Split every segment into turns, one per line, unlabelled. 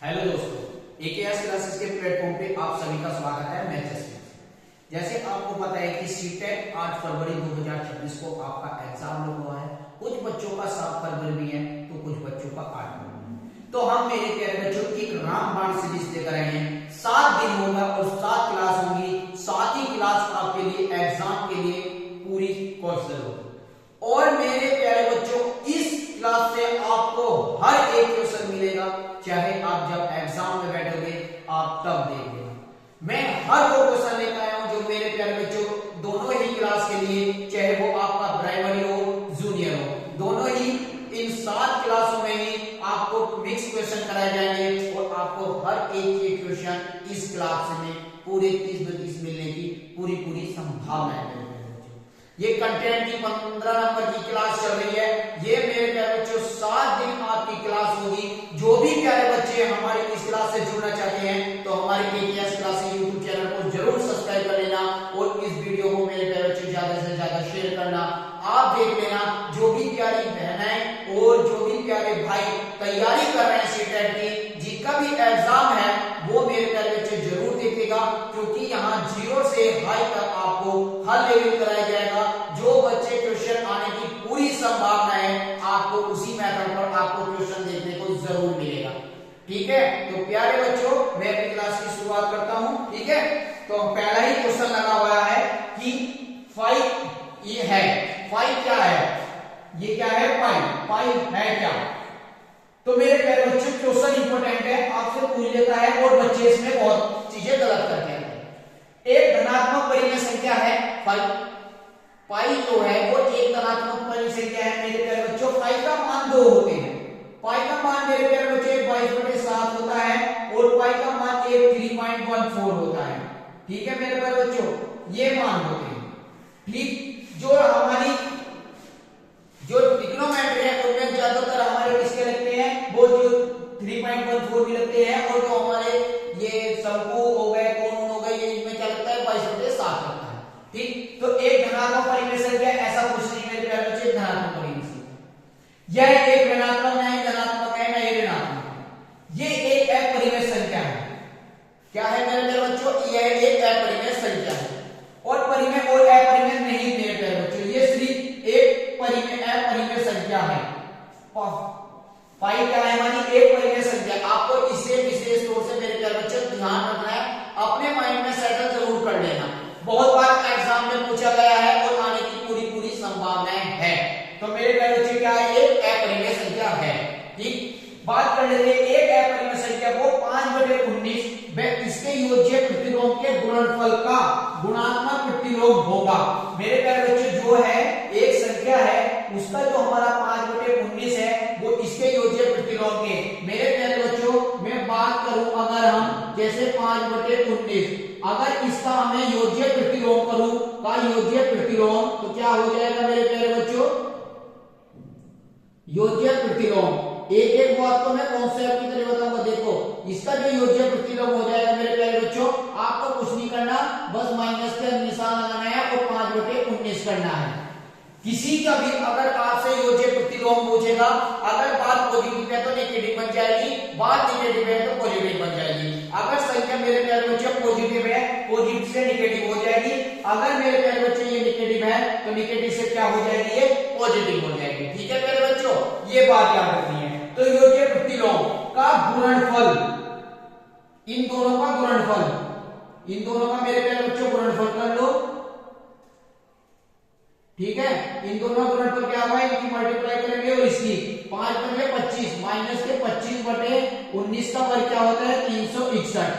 Hello दोस्तों, AKS classes के platform पे आप सभी का स्वागत है। मैं जसप्रीत। जैसे आपको पता है कि सीटेट 8 फरवरी 2026 को आपका एग्जाम हुआ है। कुछ बच्चों का 7 फरवरी भी है तो कुछ बच्चों का 8 फरवरी। तो हम मेरे प्यारे बच्चों की एक रामबाण सीरीज लेकर आए हैं। 7 दिन होगा और 7 क्लास होंगी। 7 ही क्लास आपके लिए एग्जाम के लिए पूरी कोर्स होगी। और मेरे प्यारे बच्चों, इस क्लास से आपको हर एक क्वेश्चन मिलेगा, चाहे आप जब एग्जाम में बैठोगे आप तब देख लेना। मैं हर वो क्वेश्चन लेकर आया हूं जो मेरे प्यारे बच्चों दोनों ही क्लास के लिए, चाहे वो आपका प्राइमरी हो जूनियर हो, दोनों ही इन 7 क्लासों में ही आपको मिक्स क्वेश्चन कराए जाएंगे और आपको हर एक क्वेश्चन इस क्लास में पूरे 30 मिलने की पूरी संभावना है। ये कंटेंट की 15 नंबर की क्लास चल रही है। ये मेरे प्यारे बच्चों 7 दिन आपकी क्लास होगी। जो भी प्यारे बच्चे हमारे इस क्लास से जुड़ना चाहते हैं तो हमारे एकेएस क्लासेस यूट्यूब चैनल को जरूर सब्सक्राइब कर लेना और इस वीडियो को मेरे प्यारे बच्चे ज्यादा से ज्यादा शेयर करना। आप देख लेना, जो भी प्यारी बहनें और जो भी प्यारे भाई तैयारी कर रहे हैं सीटेट की, जिनका भी एग्जाम है वो मेरे प्यारे बच्चे जरूर देखेगा, क्योंकि यहाँ 0 से हाई तक आपको हर लेवल कराया जाएगा। जो बच्चे क्वेश्चन आने की पूरी संभावना है, आपको उसी मेथड पर आपको क्वेश्चन देखने को जरूर मिलेगा। ठीक है, तो प्यारे बच्चों मैं अपनी क्लास की शुरुआत करता हूं। ठीक है, तो पहला ही क्वेश्चन लगा हुआ है कि 5 ये है। 5 क्या है? ये क्या है? 5 है क्या? तो मेरे प्यारे बच्चों क्वेश्चन इंपॉर्टेंट है, आपसे पूछ लेता है और बच्चे इसमें बहुत चीजें गलत करते हैं। एक धनात्मक परिमेय संख्या है 5। पाई जो है वो एक धनात्मक परिमेय संख्या है मेरे प्यारे बच्चों। पाई का मान 2 होते हैं। पाई का मान मेरे प्यारे बच्चों 22/7 होता है और पाई का मान 3.14 होता है। ठीक है मेरे प्यारे बच्चों, ये मान होते हैं। ठीक, जो हमारी जो ट्रिग्नोमेट्री है उनमें ज्यादातर हमारे किसके लगते हैं? वो जो 3.14 भी लगते हैं, और जो हमारे ये शंकु हो गए, कोण हो गए, ये इनमें क्या लगता है? 22/7 लगता है। ठीक, तो एक धनात्मक परिमेय संख्या ऐसा कुछ नहीं मेरे प्यारे बच्चे, धनात्मक परिमेय संख्या यह एक ऋणात्मक नहीं धनात्मक है, नहीं ऋणात्मक है। ये एक अपरिमेय संख्या है। क्या है मेरे प्यारे बच्चों? यह एक अपरिमेय संख्या है। और परिमेय और अपरिमेय नहीं मेरे प्यारे बच्चों, ये सिर्फ एक अपरिमेय संख्या है। पाई क्या है? हमारी एक परिमेय संख्या। आपको इसे विशेष तौर से मेरे प्यारे बच्चों ध्यान रखना है, अपने माइंड में सेटल जरूर कर लेना। बहुत बार एग्जाम में पूछा गया है और आने की पूरी संभावनाएं है। तो मेरे प्यारे बच्चे क्या है? एक अपरिमेय संख्या है। ठीक, बात कर लेते हैं एक अपरिमेय संख्या को 5/19 में इसके योज्य प्रतिलोम के गुणनफल का गुणात्मक प्रतिलोम होगा। मेरे प्यारे बच्चे जो है एक संख्या है, उसका जो हमारा 5/19 है वो इसके योज्य प्रतिलोम के। मेरे प्यारे बच्चों मैं बात करूं, अगर हम जैसे 5/19 अगर इसका हमें योज्य प्रतिलोम करूं का योज्य प्रतिलोम, तो क्या हो जाएगा मेरे प्यारे बच्चों? योज्य प्रतिलोम एक बात को मैं कॉन्सेप्ट की तरह बताऊंगा। देखो इसका जो योज्य प्रतिलोम हो जाएगा मेरे प्यारे बच्चों, आपको कुछ नहीं करना, बस माइनस का निशान लगाना है और 5/19 करना है। किसी का भी अगर आपसे योज्य प्रतिलोम पूछेगा, अगर बात पॉजिटिव है तो नेगेटिव बन जाएगी, बात नेगेटिव है तो पॉजिटिव बन जाएगी। अगर संख्या मेरे प्यारे बच्चे पॉजिटिव है, पॉजिटिव से नेगेटिव हो जाएगी। अगर मेरे प्यारे बच्चे ये नेगेटिव है तो नेगेटिव से क्या हो जाएगी? ये पॉजिटिव हो जाएगी। ठीक है मेरे बच्चों, ये बात याद रखनी है। तो योज्य प्रतिलोम का गुणनफल, इन दोनों का गुणनफल, इन दोनों का मेरे प्यारे बच्चों गुणनफल कर लो। ठीक है, इन दोनों गुणनफल क्या हुआ? इनकी मल्टीप्लाई करेंगे और इसकी 5/25 माइनस के 25/19 का वर्ग क्या होता है? 361।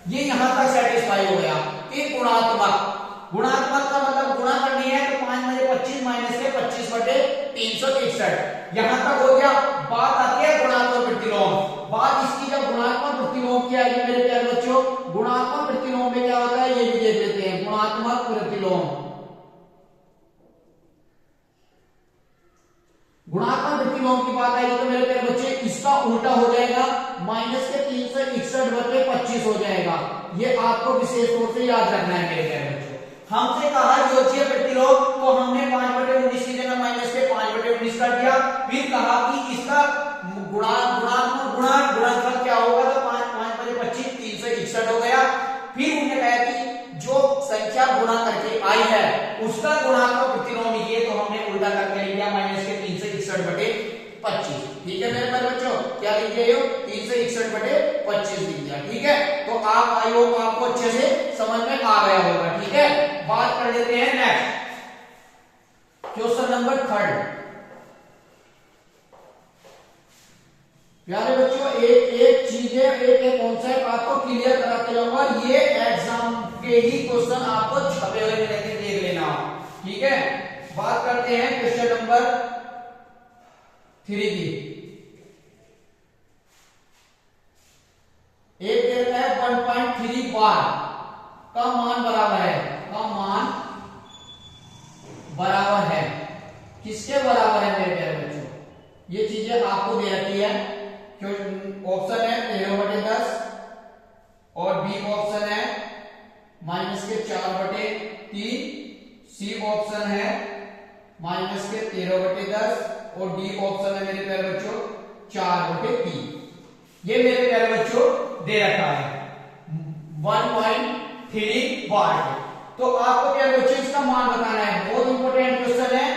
ये यहां तक सेटिस्फाई हो गया। फिर गुणात्मक, गुणात्मक का मतलब गुणा करनी है तो 5/25 माइनस के 25/361 यहां तक हो गया। बात आती है गुणात्मक प्रतिलोम। बात इसकी जब गुणात्मक प्रतिलोम की आएगी मेरे प्यारे बच्चों, गुणात्मक प्रतिलोम में क्या होता है ये भी देख लेते हैं। गुणात्मक प्रतिलोम, गुणात्मक प्रतिलोम की बात आएगी तो मेरे प्यारे बच्चे इसका उल्टा हो जाएगा, माइनस के 361/25 हो जाएगा। ये आपको विशेष तौर से याद रखना है मेरे प्यारे बच्चों। हमसे कहा योज्य प्रतिलोम, तो हमने 5/19 की जगह माइनस के 5/19 कर दिया। फिर कहा कि इसका गुणात्मक गुणनफल क्या होगा, तो 25। ठीक है मेरे प्यारे बच्चों, क्या लिख दिया? 361/25 लिख दिया। ठीक है, तो आप आई होप आपको अच्छे से समझ में आ गया होगा। ठीक है, बात कर लेते हैं नेक्स्ट क्वेश्चन नंबर 3। प्यारे बच्चों, एक चीज है, एक कॉन्सेप्ट आपको क्लियर कराते जाऊंगा। ये एग्जाम के ही क्वेश्चन आपको छपे हुए मिलेंगे, देख लेना। ठीक है, बात करते हैं क्वेश्चन नंबर 3 की। एक देता है 1.3 बार का मान बराबर है, का मान बराबर है, किसके बराबर है मेरे प्यारे बच्चों? ये चीजें आपको दे रखी है। ऑप्शन है 13/10 और बी ऑप्शन है -4/3, सी ऑप्शन है -13/10 और डी ऑप्शन है मेरे प्यारे बच्चों 4/3। ये मेरे प्यारे बच्चों दे रखा है 1.3 बार। तो आपको प्यारे बच्चों इसका मान बताना है, बहुत इंपॉर्टेंट क्वेश्चन है।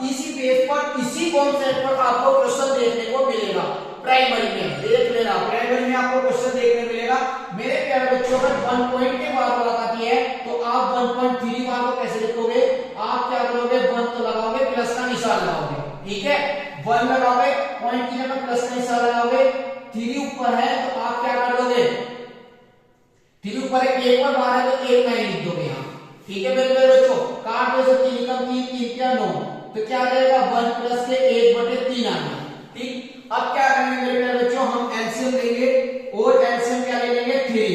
इसी पेज पर, इसी कॉन्सेप्ट पर आपको क्वेश्चन देखने को मिलेगा। प्राइमरी में देख लेना, प्राइमरी में आपको क्वेश्चन देखने मिलेगा। मेरे प्यारे बच्चों, अगर 1 पॉइंट के बाद बताती है तो आप 1.3 बार को कैसे लिखोगे? आप क्या करोगे? 1 तो लगाओगे, प्लस का निशान लगाओगे। ठीक है, 1 लगाओगे, पॉइंट की जगह प्लस का निशान लगाओगे। 3 ऊपर है तो आप क्या कर दोगे? 3 ऊपर है, 1 पर बार है तो 1 नहीं लिख दोगे यहाँ। ठीक है मेरे प्यारे बच्चों, काट दो, 3 कम 3, 3 क्या 9, तो क्या आ जाएगा? 1 प्लस के 1/3 आ गया। ठीक, अब क्या करेंगे मेरे प्यारे बच्चों? हम एलसीएम लेंगे और एलसीएम क्या ले लेंगे? 3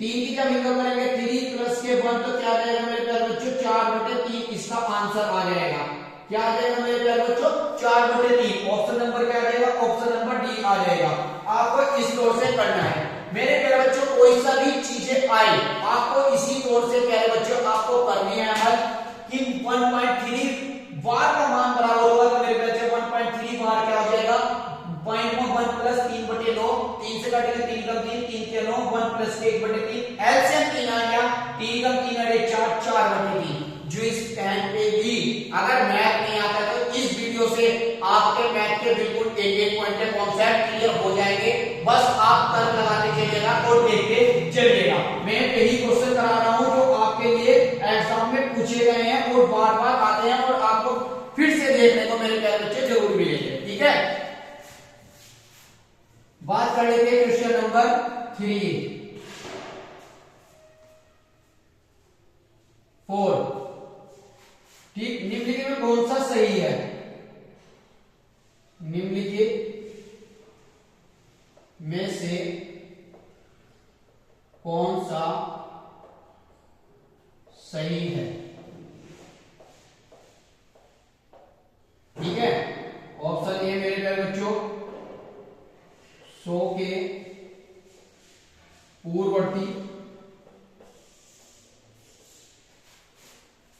की जब इंटू करेंगे 3 प्लस के 1 तो क्या आ जाएगा मेरे प्यारे बच्चों? 4/3। इसका आंसर आ जाएगा, क्या आ जाएगा मेरे प्यारे बच्चों? 4/3। ऑप्शन नंबर क्या आ जाएगा? ऑप्शन नंबर डी आ जाएगा। आपको इस तौर से करना है मेरे प्यारे बच्चों। कोई सा भी चीजें आए आपको इसी तौर से प्यारे बच्चों आपको करनी है हल कि 1.3 बार का मान बराबर होगा। तो मेरे बच्चे 1.3 बार क्या हो जाएगा? 1 प्लस 3/9, 3 से काटेंगे 3 कम 3, 3 के 9, 1 प्लस 1/3, एलसीएम 3 आ गया, 3 कम 3 अड़े 4, 4/3। जो इस पेन पे भी अगर मैथ नहीं आता तो इस वीडियो से आपके मैथ के बिल्कुल एक पॉइंट के कॉन्सेप्ट क्लियर हो जाएंगे। बस आप तर्क लगाते चलिएगा और देखते चलिएगा। मैं यही क्वेश्चन करा रहा हूं जो आपके लिए एग्जाम में पूछे गए हैं और बार बार आते हैं और आपको फिर से देखने को मेरे प्यारे बच्चे जरूर मिलेंगे। ठीक है, बात कर लेते हैं क्वेश्चन नंबर 4। ठीक, निम्नलिखित में कौन सा सही है? निम्नलिखित में से कौन सा सही है? ठीक है, ऑप्शन ए मेरे प्यारे बच्चों 100 के पूर्ववर्ती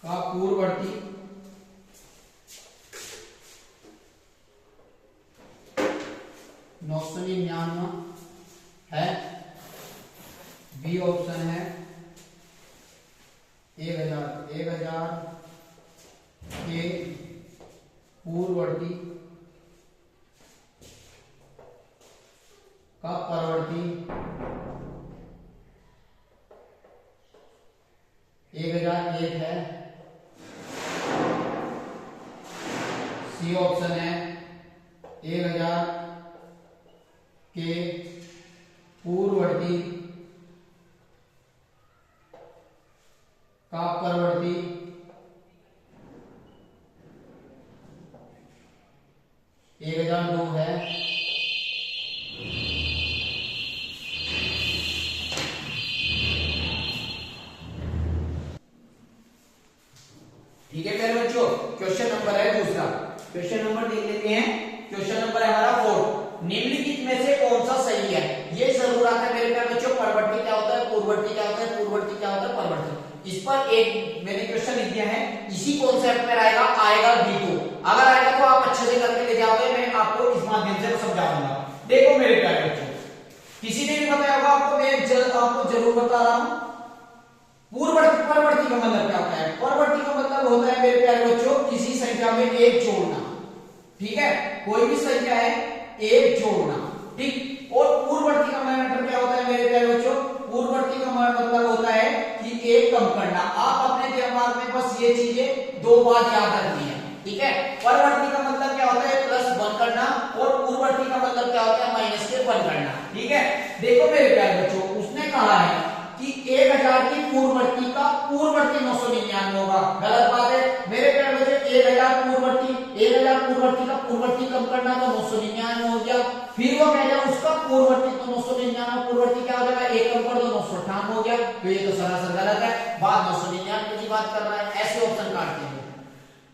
का पूर्ववर्ती 999 है। बी ऑप्शन है 1000 के पूर्ववर्ती का परवर्ती 1001 है। सी ऑप्शन है 1000 के पूर्ववर्ती का परवर्ती 1002 है। ठीक है प्यारे बच्चों, क्वेश्चन नंबर है दूसरा। क्वेश्चन नंबर देख लेते हैं। क्वेश्चन नंबर है हमारा 4। निम्नलिखित में से कौन सा सही है? ये जरूर आता है मेरे प्यारे बच्चों, परवर्ती क्या होता है, पूर्ववर्ती क्या होता है, पूर्ववर्ती क्या होता है, परवर्ती। इस पर एक मैंने क्वेश्चन लिख दिया है, इसी कॉन्सेप्ट में आएगा B2। अगर आएगा तो आप अच्छे से करके ले जाओगे, मैं आपको इस माध्यम से समझा दूंगा। देखो मेरे प्यारे बच्चों, किसी ने भी बताया होगा आपको, मैं आपको जरूर बता रहा हूं। पूर्ववर्ती परवर्ती का मतलब क्या होता है? परवर्ती का मतलब होता है मेरे प्यारे बच्चों किसी संख्या में एक जोड़ना। ठीक है, कोई भी संख्या है एक जोड़ना, ठीक। और पूर्ववर्ती का मतलब क्या होता है मेरे प्यारे बच्चों? पूर्ववर्ती का मतलब होता है कि एक कम करना। आप अपने दिमाग में बस ये चीजें दो बात याद रखनी है, ठीक है। परवर्ती का मतलब क्या होता है? प्लस वन करना, और पूर्ववर्ती का मतलब क्या होता है? माइनस के वन करना, ठीक है। देखो मेरे प्यारे बच्चों, उसने कहा है कि 1000 की पूर्ववर्ती का पूर्ववर्ती 999 होगा। गलत बात है मेरे प्यारे बच्चों। 1000 पूर्ववर्ती, 1000 पूर्ववर्ती का पूर्ववर्ती कम करना तो 999 हो गया। फिर वो कह जाए उसका पूर्ववर्ती तो 999 पूर्ववर्ती क्या हो जाएगा? एक कम कर दो 998 हो गया। तो ये तो सरासर गलत है, बात 999 की बात कर रहा है। ऐसे ऑप्शन काटते हैं।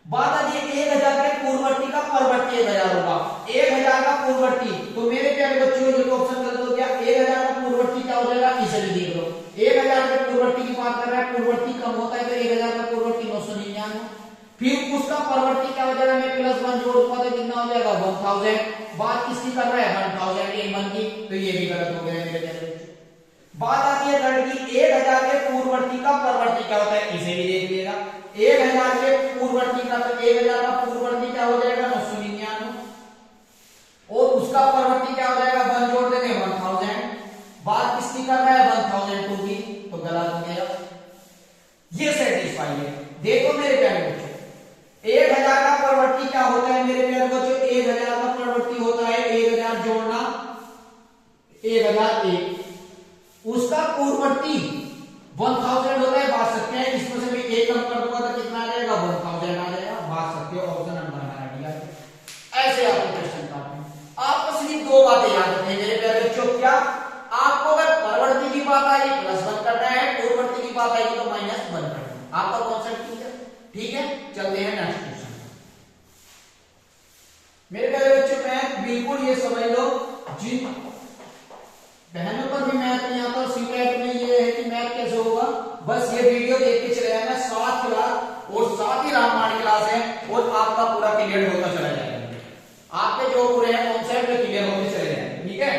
बात आती है 1000 के पूर्ववर्ती का परवर्ती 1000 होगा। 1000 का पूर्ववर्ती, तो मेरे प्यारे बच्चों ये तो ऑप्शन गलत हो गया। 1000 का पूर्ववर्ती क्या हो जाएगा? इसे भी देख लो। 1000 के पूर्ववर्ती की बात कर रहा है, पूर्ववर्ती कम होता है तो 1000 का पूर्ववर्ती 999। फिर उसका परवर्ती क्या हो जाएगा? मैं प्लस वन जोड़ दूंगा तो कितना हो जाएगा? 1000। बात किसकी कर रहा है? 1001 की, तो ये भी गलत हो गया मेरे प्यारे बच्चों। बात आती है थर्ड की, 1000 के पूर्ववर्ती का परवर्ती क्या होता है? इसे भी देख लिएगा। 1000 के पूर्ववर्ती का, तो 1000 का पूर्ववर्ती क्या हो जाएगा? 999, और उसका परवर्ती क्या हो जाएगा? 1 जोड़ देंगे 1000। बात किसकी कर रहा है? 1002 की, तो गलत हो गया। ये सेटिस्फाई है। देखो मेरे प्यारे बच्चों, 1000 का परवर्ती क्या होता है मेरे प्यारे बच्चों? 1000 का परवर्ती होता है 1000 जोड़ना 1001, उसका पूर्ववर्ती 1000 होता है। बात सकते हैं इसमें से भी एक कम कर दूंगा तो कितना आ जाएगा? 1000 आ जाएगा। बात सकते हो ऑप्शन नंबर हमारा डी है। ऐसे आपको क्वेश्चन काटना है। आपको सिर्फ दो बातें याद रखनी है मेरे प्यारे बच्चों। क्या? आपको अगर परवर्ती की बात आई प्लस वन करना है, पूर्ववर्ती की बात आएगी तो माइनस वन करना है। आपका कॉन्सेप्ट क्लियर? ठीक है, चलते हैं नेक्स्ट क्वेश्चन। मेरे प्यारे बच्चों मैथ बिल्कुल ये समझ लो, जिन बहनों पर भी मैथ नहीं आता, सीटेट में ये है कि मैथ कैसे होगा, बस ये वीडियो देख के चले जाना। 7 क्लास और साथ ही रामबाण क्लास है, और आपका पूरा क्लियर होता चला जाएगा। आपके जो पूरे हैं कॉन्सेप्ट क्लियर होते चले जाएंगे, ठीक है।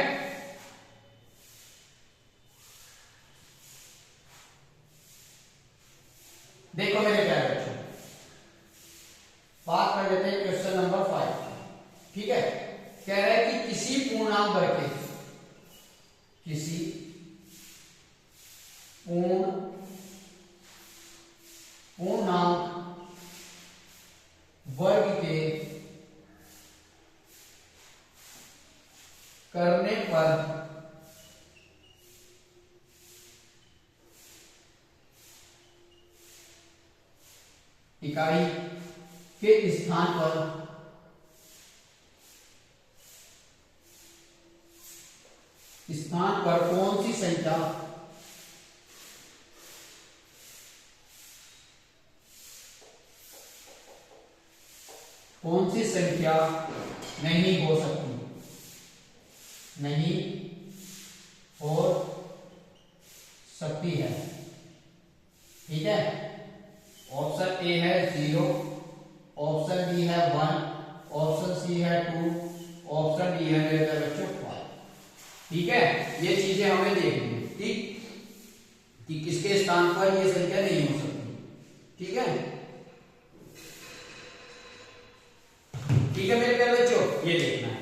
देखो मेरे प्यारे बच्चों, बात कर लेते हैं क्वेश्चन नंबर 5, ठीक है। कह रहा है कि किसी पूर्णांक वर्ग के, किसी पूर्णांक वर्ग के करने पर इकाई के स्थान पर कौन सी संख्या नहीं हो सकती, नहीं हो सकती है, ठीक है। ऑप्शन ए है 0, ऑप्शन बी है 1, ऑप्शन सी है 2, ऑप्शन डी है मेरे बच्चों 5, ठीक है। ये चीजें हमें देखनी है, ठीक, कि किसके स्थान पर ये संख्या नहीं हो सकती, ठीक है। ठीक है मेरे प्यारे बच्चों, ये देखना है।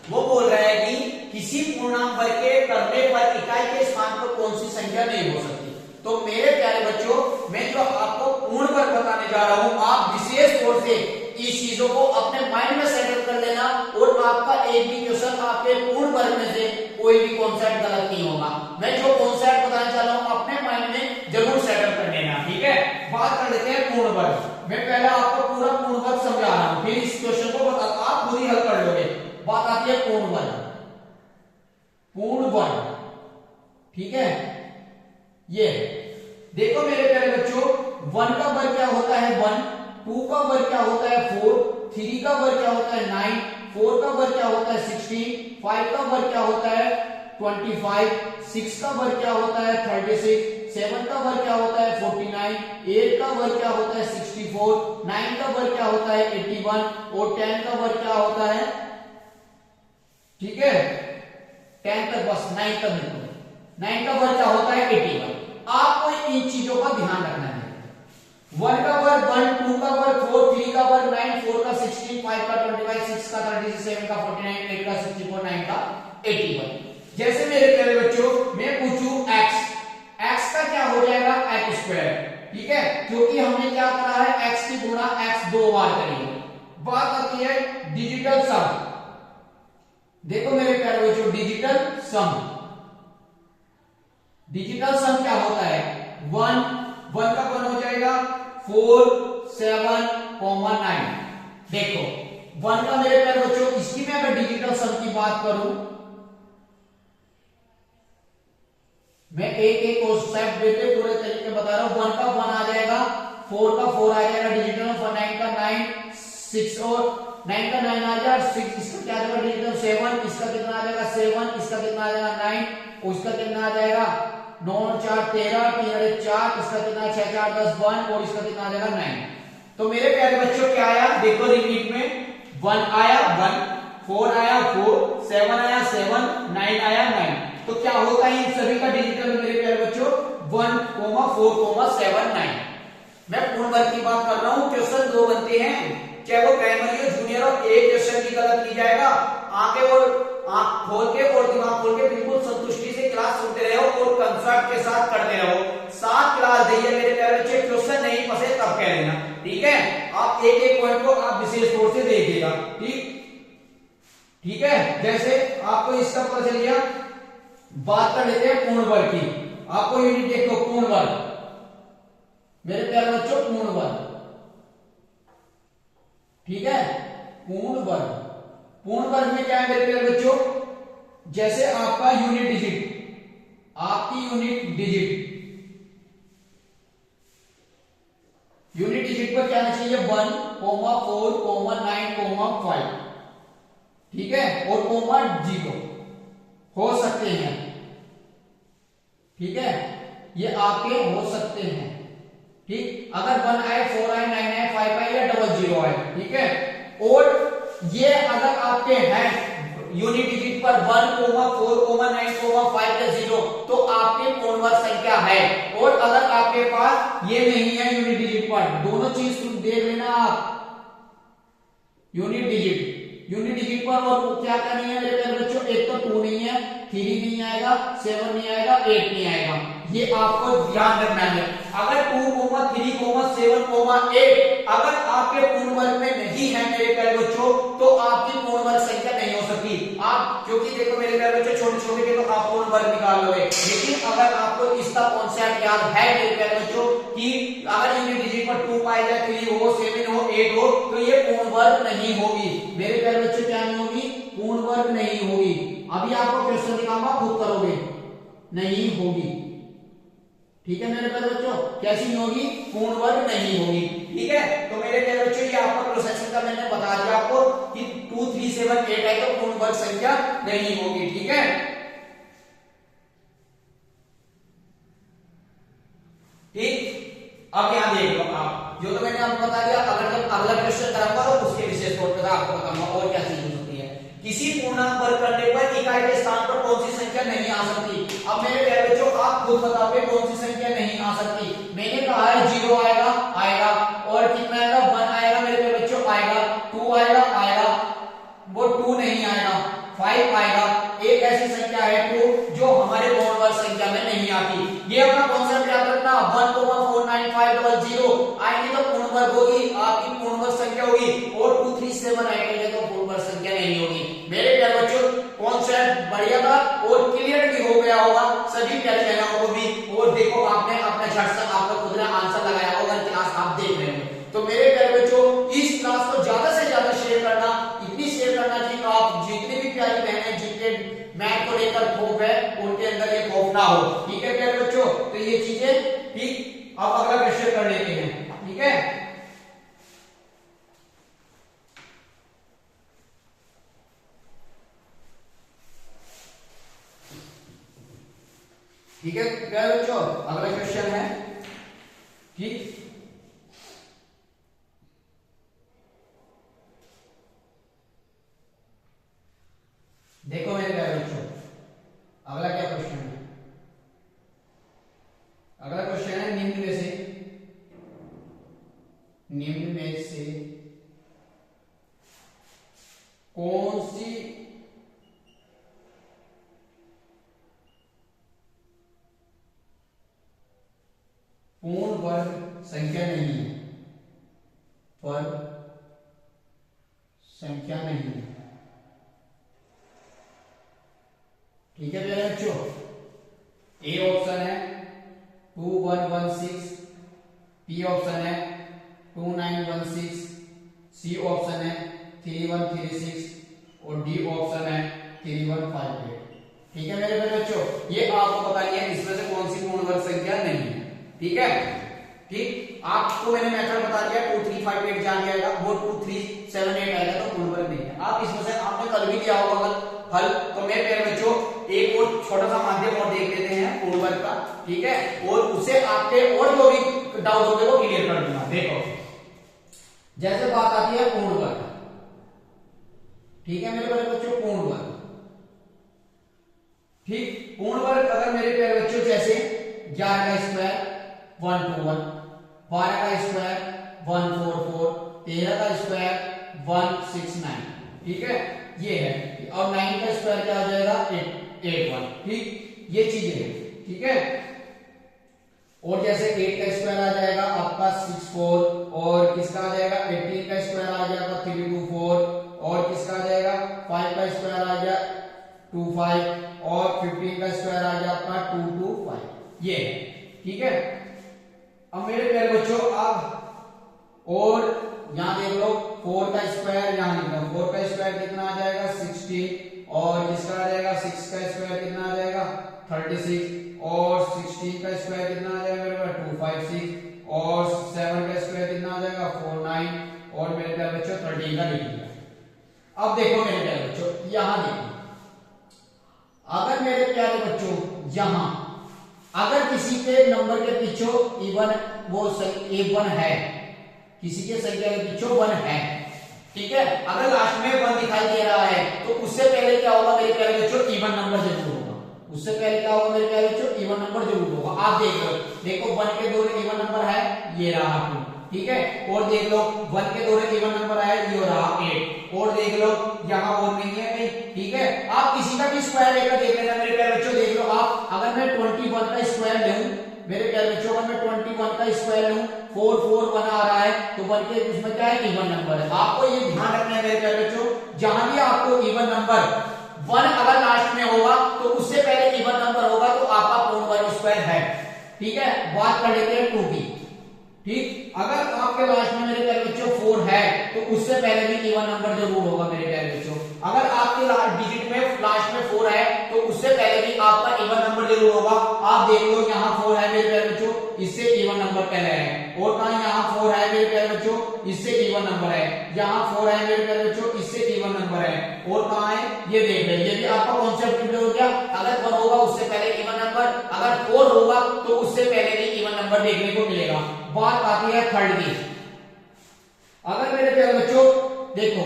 वो बोल रहा है कि किसी पूर्णांक वर्ग के करने पर इकाई के स्थान पर कौन सी संख्या नहीं हो सकती। तो मेरे प्यारे बच्चों, मैं जो आपको पूर्ण वर्ग बताने जा रहा हूं, आप विशेष तौर से इस चीजों को अपने माइंड में सेटल कर लेना, और आपका एक भी क्वेश्चन आपके पूर्ण वर्ग में से कोई भी कॉन्सेप्ट गलत नहीं होगा। मैं जो कॉन्सेप्ट बताने जा रहा हूं अपने माइंड में जरूर सेटल कर लेना, ठीक है। बात कर लेते हैं पूर्ण वर्ग। मैं पहले आपको पूरा पूर्ण वर्ग समझा रहा हूं, फिर इस क्वेश्चन को बताता, आप खुद ही हल कर लोगे। बात आती है पूर्ण वर्ग, ठीक है। ये देखो मेरे प्यारे बच्चों, 1 का वर्ग क्या होता है 1, 2 का वर्ग क्या होता है 4, 3 का वर्ग क्या होता है 9, 4 का वर्ग क्या होता है 16, 5 का वर्ग क्या होता है 25, 6 का वर्ग क्या होता है 36, 7 का वर्ग क्या होता है 49, 8 का वर्ग क्या होता है 64, 9 का वर्ग क्या होता है 81, और 10 का वर्ग क्या होता है, ठीक है, 10 तक बस 9 तक नहीं, 9 का वर्ग क्या होता है 81। आपको इन चीजों का ध्यान रखना है। 1 का वर्ग 1, 2 का वर्ग 4, 3 3 का वर्ग 9, 4 का 16, 5 का 25, 6 का 30, 7 का 49, 8 का 64, 9 का 81। जैसे मेरे प्यारे बच्चों मैं पूछूं x का क्या हो जाएगा x स्क्वायर, ठीक है, क्योंकि हमने क्या करा है x की गुणा x 2 बार करी है। बात आती है डिजिटल सम। देखो मेरे प्यारे बच्चों डिजिटल सम क्या होता है, 1 का 1 हो जाएगा 4 7 9। देखो 1 का मेरे प्यारे बच्चों इसकी मैं अगर डिजिटल सम की बात करूं, मैं एक और स्टेप देते पूरे तरीके बता रहा हूं। 1 का 1 आ जाएगा, 4 का 4 आ जाएगा डिजिटल, 9 का 9, 6 और 9 का 9 आ जाएगा 6, इसका क्या आ जाएगा डिजिटल 7, इसका कितना आ जाएगा 7, इसका कितना आ जाएगा 9 और इसका कितना आ जाएगा 9 4 13, 3 4, इसका कितना 6 4 10 1 और इसका कितना आ जाएगा 9। तो मेरे प्यारे बच्चों क्या आया, देखो रिपीट में 1 आया 1, 4 आया 4, 7 आया 7, 9 आया 9। तो क्या होता है इन सभी का डिजिटल में मेरे प्यारे बच्चों 1, 4, 7, 9। मैं पूर्ण वर्ग की बात कर रहा हूं, क्वेश्चन 2 बनते हैं, चाहे वो प्राइमरी हो जूनियर हो, एक क्वेश्चन की गलत की जाएगा। आंखें और आंख खोल के और दिमाग खोल के बिल्कुल संतुष्टि से क्लास सुनते रहो और कंसेप्ट के साथ करते रहो। 7 क्लास दी है मेरे प्यारे बच्चे, क्वेश्चन नहीं फंसे तब कह देना, ठीक है। आप एक एक पॉइंट को आप विशेष तौर से देखिएगा, ठीक है। जैसे आपको इसका पता चल गया, बात कर लेते हैं पूर्ण वर्ग की। आपको यूनिट देखो पूर्ण वर्ग, मेरे प्यारे बच्चों पूर्ण वर्ग, ठीक है। पूर्ण वर्ग में क्या है मेरे प्यारे बच्चों, जैसे आपका यूनिट डिजिट, आपकी यूनिट डिजिट पर क्या आना चाहिए 1, 4, 9, 5, ठीक है, और 0 हो सकते हैं, ठीक है, ये आपके हो सकते हैं, ठीक। अगर 1 आए 4 आए 9 आए 5 आए या 00 आए, ठीक है। और ये अगर आपके हैं यूनिट डिजिट पर 1, 4, 9, 5 या 0 तो आपके पूर्ण वर्ग संख्या है। और अगर आपके पास ये नहीं है यूनिट डिजिट पर, दोनों चीज देख लेना आप, यूनिट डिजिट पर और क्या क्या नहीं है मेरे प्यारे बच्चों, एक तो 2 नहीं है, 3 नहीं आएगा, 7 नहीं आएगा, 8 नहीं आएगा, ये आपको ध्यान रखना है। अगर 2, 3, 7, 8 अगर आपके पूर्ण वर्ग में नहीं है मेरे प्यारे बच्चों, तो आपकी पूर्ण वर्ग संख्या नहीं हो सकती। आप क्योंकि देखो मेरे प्यारे बच्चों छोटे के तो आप पूर्ण वर्ग निकाल लोगे, लेकिन अगर आपको इसका कॉन्सेप्ट याद है मेरे प्यारे बच्चों कि अगर यूनिट डिजिट पर 2 पाया जाए, 3 हो, 7 हो, 8 हो, तो ये पूर्ण वर्ग नहीं होगी मेरे प्यारे बच्चों, क्या नहीं होगी, पूर्ण वर्ग नहीं होगी। अभी आपको क्वेश्चन दिखाऊंगा, खुद करोगे, नहीं होगी, ठीक है मेरे प्यारे बच्चों, कैसी नहीं होगी, पूर्ण वर्ग नहीं होगी, ठीक है। तो मेरे प्यारे बच्चों ये आपका प्रोसेसिंग का मैंने बता दिया आपको कि 2, 3, 7, 8 है तो पूर्ण वर्ग संख्या नहीं होगी, ठीक है। ठीक, अब यहां देख लो आप, जो तो मैंने आपको बता दिया, अगर जब अगला क्वेश्चन कराऊंगा तो उसके विशेष तौर पर आपको बताऊंगा और क्या चीज हो सकती है। किसी पूर्णांक वर्ग करने पर इकाई के स्थान पर कौन सी संख्या नहीं आ सकती। अब मेरे प्यारे बच्चों आप खुद बताओगे कौन सी संख्या नहीं आ सकती। मैंने कहा है 0 आएगा और कितना आएगा 1 आएगा मेरे प्यारे बच्चों, आएगा 2 आएगा, वो 2 नहीं आएगा, 5 आएगा। एक ऐसी संख्या है 2 जो हमारे पूर्ण वर्ग संख्या में नहीं आती। ये अपना कॉन्सेप्ट याद रखना, 1, 4, 9, 5, 0 आएंगे तो पूर्ण वर्ग होगी, आपकी पूर्ण वर्ग संख्या होगी, और 2, 3, 7 आएंगे तो पूर्ण वर्ग संख्या नहीं होगी। मेरे प्यारे बच्चों कॉन्सेप्ट बढ़िया था और क्लियर भी हो गया होगा सभी प्यारे बहनों को भी। और देखो आपने अपने झट से आपका खुद ने आंसर लगाया होगा, क्लास आप देख रहे हो। तो मेरे प्यारे बच्चों इस क्लास को ज्यादा से ज्यादा शेयर करना, इतनी शेयर करना कि आप जितने भी प्यारी बहनें जिनके मैथ को लेकर खौफ है उनके अंदर ये खौफ ना हो, ठीक है प्यारे बच्चों। तो ये चीजें ठीक, अब अगला क्वेश्चन कर लेते हैं, ठीक है। ठीक है प्यारे बच्चों, अगला क्वेश्चन है, ठीक। देखो मेरे प्यारे बच्चों अगला क्या क्वेश्चन है, अगला क्वेश्चन है निम्न में से वर्ग संख्या नहीं है, वर्ग संख्या नहीं है। ठीक है मेरे बच्चों, ए ऑप्शन है 2116, बी ऑप्शन है 2916, सी ऑप्शन है 3136 और डी ऑप्शन है 3158। ठीक है मेरे बच्चों, ये आपको बता दिया इसमें से कौन सी पूर्ण वर्ग संख्या नहीं है। ठीक है, ठीक, आपको मैंने मेथड बता दिया, 2358 जान जाएगा, वो 2378 आएगा तो पूर्ण वर्ग नहीं है। आप इसमें से आपने कल भी दिया होगा हल, तो मेरे प्यारे बच्चों एक और छोटा सा माध्यम और देख लेते हैं पूर्ण वर्ग का। ठीक है, और उससे आपके और जो भी डाउट होंगे वो क्लियर कर दूंगा। देखो, जैसे बात आती है पूर्ण वर्ग, ठीक है मेरे प्यारे बच्चों, पूर्ण वर्ग, ठीक, पूर्ण वर्ग अगर मेरे प्यारे बच्चों जैसे 11 का स्क्वायर 121, 12 का स्क्वायर 144, 13 का स्क्वायर 169, ठीक है, ये है। और 9 का स्क्वायर क्या आ जाएगा 81, ठीक, ये चीजें हैं। ठीक है, और जैसे 8 का स्क्वायर आ जाएगा आपका 64, और किसका आ जाएगा 18 का स्क्वायर आ जाएगा 324, और किसका आ जाएगा 5 का स्क्वायर आ जाएगा 25, और 15 का स्क्वायर आ जाएगा आपका 225, ये है। ठीक है, अब मेरे प्यारे बच्चों अब और यहां देख लो 4 का स्क्वायर, यहां लिख लो 4 का स्क्वायर कितना आ जाएगा 16, और किसका आ जाएगा 6 का स्क्वायर कितना आ जाएगा 36, और 16 का स्क्वायर कितना आ जाएगा मेरे पास 256, और 7 का स्क्वायर कितना आ जाएगा 49, और मेरे प्यारे बच्चों 13 का लिख लिया। अब देखो मेरे प्यारे बच्चों, यहां देखो, अगर मेरे प्यारे बच्चों यहां अगर किसी के नंबर के पीछे इवन वो A1 है, किसी के संख्या के पीछे 1 है, ठीक है, अगर लास्ट में 1 दिखाई दे रहा है तो उससे पहले क्या होगा मेरे प्यारे बच्चों इवन नंबर जरूर होगा। उससे पहले क्या होगा मेरे प्यारे बच्चों इवन नंबर जरूर होगा। आप देख लो, देखो 1 के दो इवन नंबर है, ये रहा 2, ठीक है, और देख लो 1 के दो इवन नंबर है, ये रहा 8, और देख लो यहाँ और नहीं है कहीं। ठीक है, आप किसी का भी स्क्वायर लेकर देख लेना मेरे प्यारे बच्चों। देख लो आप, अगर मैं 21 का स्क्वायर लूं मेरे प्यारे बच्चों, अगर मैं 21 का स्क्वायर लूं 4 4 1 आ रहा है तो 1 के उसमें क्या है इवन नंबर है। आपको ये ध्यान रखना है मेरे प्यारे बच्चों, जहां भी आपको इवन नंबर 1 अगर लास्ट में होगा तो उससे पहले इवन नंबर होगा तो आपका पूर्ण वर्ग स्क्वायर है। ठीक है, बात कर लेते हैं 2 की। ठीक, अगर आपके लास्ट में मेरे प्यारे बच्चों 4 है तो उससे पहले भी इवन नंबर जरूर होगा मेरे प्यारे बच्चों। अगर आपके लास्ट डिजिट में लास्ट में 4 है तो उससे पहले भी आपका इवन नंबर जरूर होगा। आप देख लो यहाँ 4 है मेरे प्यारे बच्चों, इससे इवन नंबर पहले है, और कहा यहाँ 4 है मेरे प्यारे बच्चों, इससे इवन नंबर है, यहाँ 4 है मेरे प्यारे बच्चों, इससे इवन नंबर है, और कहा है ये देख रहे, ये भी आपका कॉन्सेप्ट क्लियर हो गया। अगर 1 होगा उससे पहले इवन नंबर, अगर 4 होगा तो उससे पहले भी इवन नंबर देखने को मिलेगा। बात आती है थर्ड की, अगर मेरे प्यारे बच्चों देखो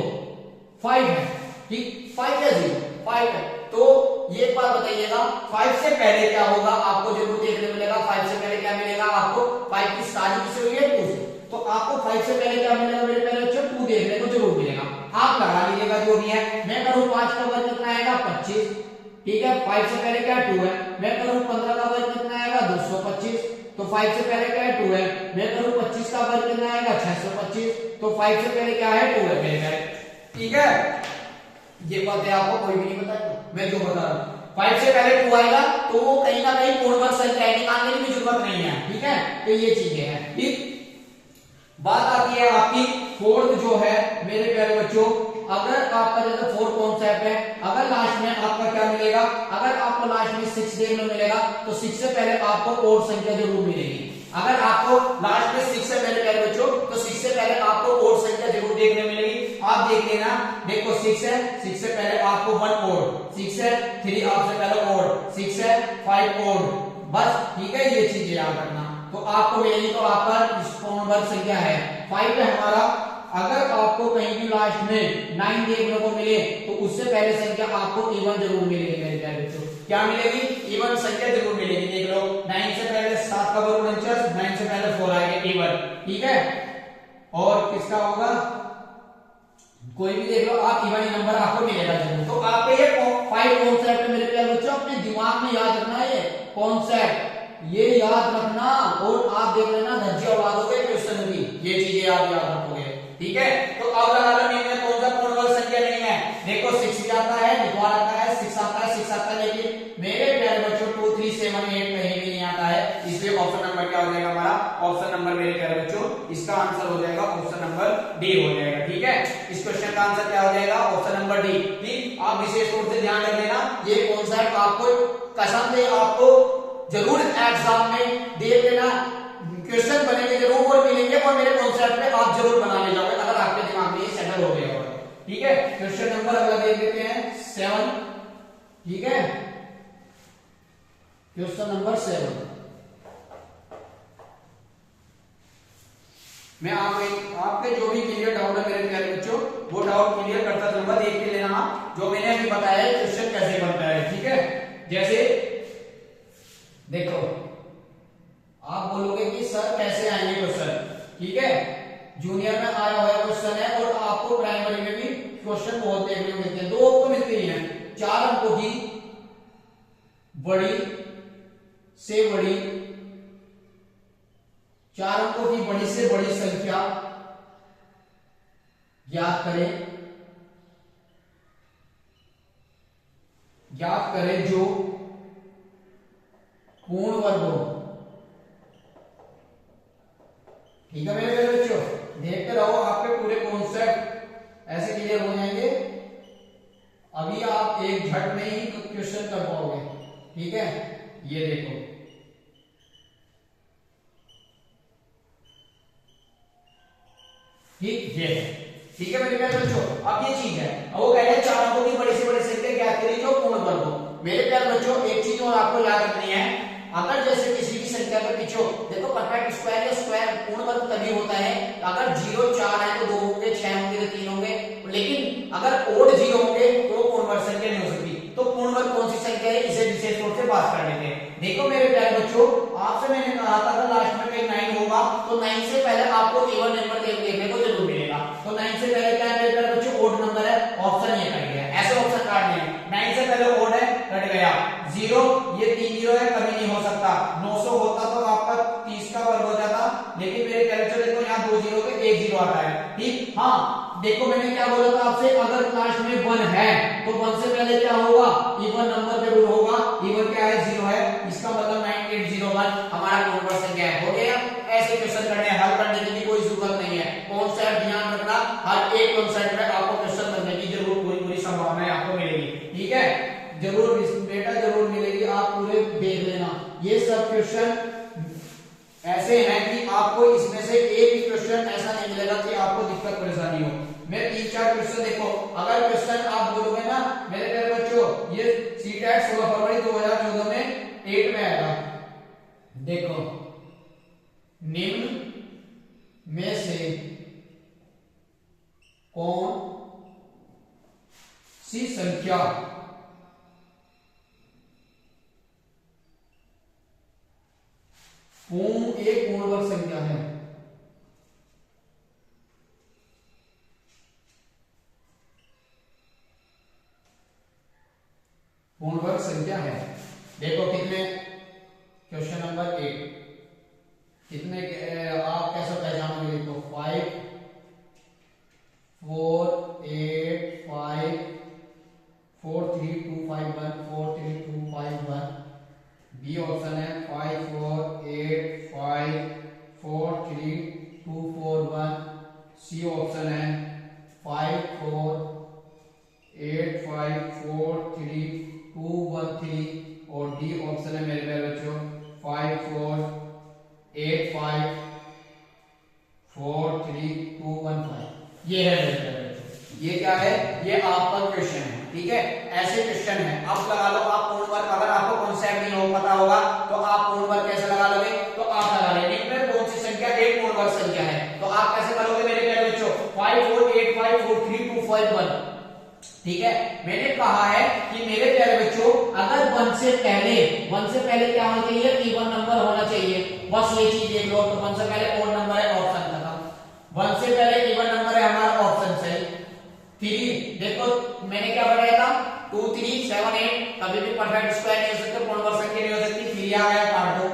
5 है, ठीक, 5 या 0 5 है, तो ये बात बताइएगा 5 से पहले क्या होगा आपको जरूर देखने को मिलेगा। 5 से पहले क्या मिलेगा आपको, 5 की स्टार्टिंग किससे हुई है 2 से, तो आपको 5 से पहले क्या मिलेगा मेरे प्यारे बच्चों 2 देखने को जरूर मिलेगा। आप लगा लीजिएगा जो भी है। मैं करूं 5 का वर्ग कितना आएगा 25, ठीक है, 5 से पहले क्या 2 है। मैं करूं 15 का वर्ग कितना आएगा 225, तो 5 से पहले क्या है 2 है। मैं करूं 25 का वर्ग कितना आएगा 625, तो 5 से पहले क्या है 2 है मेरे प्यारे। ठीक है, ये बात है आपको कोई भी नहीं बताया, मैं जो बता रहा हूं 5 से पहले 2 आएगा तो वो कहीं ना कहीं पूर्ण वर्ग संख्या है, निकालने की भी जरूरत नहीं है। ठीक है, तो ये चीजें हैं। ठीक, बात आती है आपकी फोर्थ जो है मेरे प्यारे बच्चों, अगर आपका जैसे 4 कॉन्सेप्ट है, अगर लास्ट में आपका क्या मिलेगा, अगर आपको लास्ट में 6 देखने को मिलेगा तो 6 से पहले आपको और संख्या जरूर मिलेगी। अगर आपको लास्ट में 6 है मेरे प्यारे बच्चों तो 6 से पहले आपको और संख्या जरूर देखने मिलेगी। आप देख लेना, देखो 6 है, 6 से पहले आपको 1 और 6 है, 3 आपसे पहले और 6 है, 5 और, बस। ठीक है, ये चीज याद रखना, तो आपको मिलेगी। तो आपका पूर्ण वर्ग संख्या है 5 है हमारा। अगर आपको कहीं भी लास्ट में 9 देखने को मिले तो उससे पहले संख्या आपको इवन जरूर मिलेगी मेरे प्यारे बच्चों। क्या मिलेगी, इवन संख्या जरूर मिलेगी। देख लो 9 से पहले 7 का वर्ग 49, 9 से पहले 4 आएगा इवन। ठीक है, और किसका होगा कोई भी देख लो आप, इवन नंबर आपको मिलेगा जरूर। तो आपको ये 5 कॉन्सेप्ट मेरे प्यारे बच्चों अपने दिमाग में याद रखना है, ये कॉन्सेप्ट ये याद रखना, और आप देख लेना धज्जी औलादों के क्वेश्चन की, ये चीजें आप याद रखोगे, ठीक है। तो अब लगा लो निम्न में कौन सा पूर्ण वर्ग संख्या नहीं है। देखो 6 भी आता है, लिखवा आता है, 6 आता है, 6 आता है, लेकिन मेरे प्यारे बच्चों 2 3 7 8 कहीं भी नहीं आता है, इसलिए ऑप्शन नंबर क्या हो जाएगा हमारा, ऑप्शन नंबर मेरे प्यारे बच्चों इसका आंसर हो जाएगा ऑप्शन नंबर डी हो जाएगा, ठीक है। इस क्वेश्चन का आंसर क्या हो जाएगा, ऑप्शन नंबर डी। ठीक, आप विशेष रूप से ध्यान रख लेना, ये कॉन्सेप्ट आपको कसम से आपको जरूर एग्जाम में देख लेना, क्वेश्चन बनेंगे जरूर और मिलेंगे, और मेरे कॉन्सेप्ट पे आप जरूर बना ले जाओगे अगर आपके दिमाग में ये सेटल हो गया होगा, ठीक है। क्वेश्चन नंबर अगला देख लेते हैं 7, ठीक है। क्वेश्चन नंबर 7 मैं आपके जो भी क्लियर डाउट है मेरे प्यारे बच्चों, वो डाउट क्लियर करता चलूंगा, देख के लेना जो मैंने अभी बताया क्वेश्चन कैसे बनता है, ठीक है। जैसे देखो आप बोलोगे कि सर कैसे आएंगे क्वेश्चन, ठीक है। जूनियर में आया हुआ क्वेश्चन है और आपको प्राइमरी में भी क्वेश्चन बहुत देखने को मिलते हैं, 2 तो मिलते ही हैं। 4 अंकों की बड़ी से बड़ी, 4 अंकों की बड़ी से बड़ी संख्या ज्ञात करें जो पूर्ण वर्ग हो, ठीक है मेरे प्यारे बच्चों। देखते रहो, आपके पूरे कॉन्सेप्ट ऐसे क्लियर हो जाएंगे, अभी आप एक झट में ही क्वेश्चन कर पाओगे, ठीक है। ये देखो ठीक, ये है, ठीक है मेरे प्यारे बच्चों। अब ये चीज है, अब वो कह रहे हैं 4 अंकों की बड़ी से बड़ी संख्या ज्ञात करिए जो पूर्ण वर्ग हो। मेरे प्यारे बच्चों एक चीज और आपको याद रखनी है, अगर जैसे किसी भी संख्या पर पीछे देखो परफेक्ट स्क्वायर या स्क्वायर पूर्ण वर्ग तभी होता है अगर 0 4 है तो 2 होंगे, 6 होंगे तो 3 होंगे, लेकिन अगर ओड 0 होंगे तो पूर्ण वर्ग संख्या नहीं हो सकती। तो पूर्ण वर्ग कौन सी संख्या है, इसे विशेष रूप से बात कर लेते हैं। देखो मेरे प्यारे बच्चों, आपसे मैंने कहा था अगर लास्ट में कहीं 9 होगा तो 9 से पहले आपको इवन नंबर देखने को जरूर मिलेगा। तो 9 से पहले क्या है मेरे प्यारे बच्चों, ओड नंबर है, ऑप्शन ये कट गया, ऐसे ऑप्शन काटने हैं। 9 से पहले ओड है, कट गया। 0 ये 3 0 है, कभी नहीं हो सकता। 900 होता तो आपका 30 का वर्ग हो जाता, लेकिन मेरे कैलकुलेटर देखो यहाँ 2 0 के 1 0 आता है, ठीक। हाँ देखो मैंने क्या बोला था आपसे, अगर लास्ट में 1 है तो 1 से पहले क्या होगा, इवन नंबर जरूर होगा। इवन क्या है, 0 है, इसका मतलब 9801 हमारा पूर्ण वर्ग संख्या है। हो गया, ऐसे क्वेश्चन करने हल करने की भी कोई जरूरत नहीं है। कॉन्सेप्ट ध्यान रखना, हर एक कॉन्सेप्ट में आपको क्वेश्चन करने की जरूर पूरी संभावना आपको मिलेगी, ठीक है। जरूर बेटा जरूर मिलेगी, आप पूरे देख लेना। ये सब क्वेश्चन ऐसे हैं कि आपको इसमें से एक भी क्वेश्चन ऐसा नहीं मिलेगा कि आपको दिक्कत परेशानी हो। मैं 3-4 क्वेश्चन देखो, अगर क्वेश्चन आप बोलोगे ना मेरे प्यारे बच्चों, ये सीटेट 16 फरवरी 2014 में 8 में आएगा। देखो निम्न में से कौन सी संख्या एक पूर्ण वर्ग संख्या है, पूर्ण वर्ग संख्या है। देखो कितने, क्वेश्चन नंबर 8 कितने आप कैसे पहचानोगे, देखो 5 4 8 5 4 3 2 5 1 4 3 2 5 1। बी ऑप्शन है 5 4 8 5 4 3 2 4 1। सी ऑप्शन है 5 4 8 5 4 3 2 1 3। और डी ऑप्शन है मेरे प्यारे बच्चों 5 4 8 5 4 3 2 1 5। ये है मेरे प्यारे बच्चों, ये क्या है, ये आपका क्वेश्चन है, ठीक है। ऐसे क्वेश्चन है, आप लगा लो। आप पूर्ण वर्ग अगर आपको कॉन्सेप्ट नहीं हो पता होगा तो आप पूर्ण वर्ग कैसे लगा लोगे, तो आप लगा लेंगे निम्न कौन सी संख्या एक पूर्ण वर्ग संख्या है, तो आप कैसे करोगे मेरे प्यारे बच्चों, 5 4 8 5 4 3 2 5 1, ठीक है। मैंने कहा है कि मेरे प्यारे बच्चों अगर 1 से पहले क्या होना चाहिए, इवन नंबर होना चाहिए, बस ये चीज देख लो। तो 1 से पहले ओड नंबर है, ऑप्शन खत्म। 1 से पहले इवन नंबर है, हमारा ऑप्शन सही। 3 देखो मैंने क्या बताया था, 2 3 7 8 कभी भी परफेक्ट स्क्वायर नहीं हो सकते, पूर्ण वर्ग संख्या नहीं हो सकती। 3 आ गया, काट दो।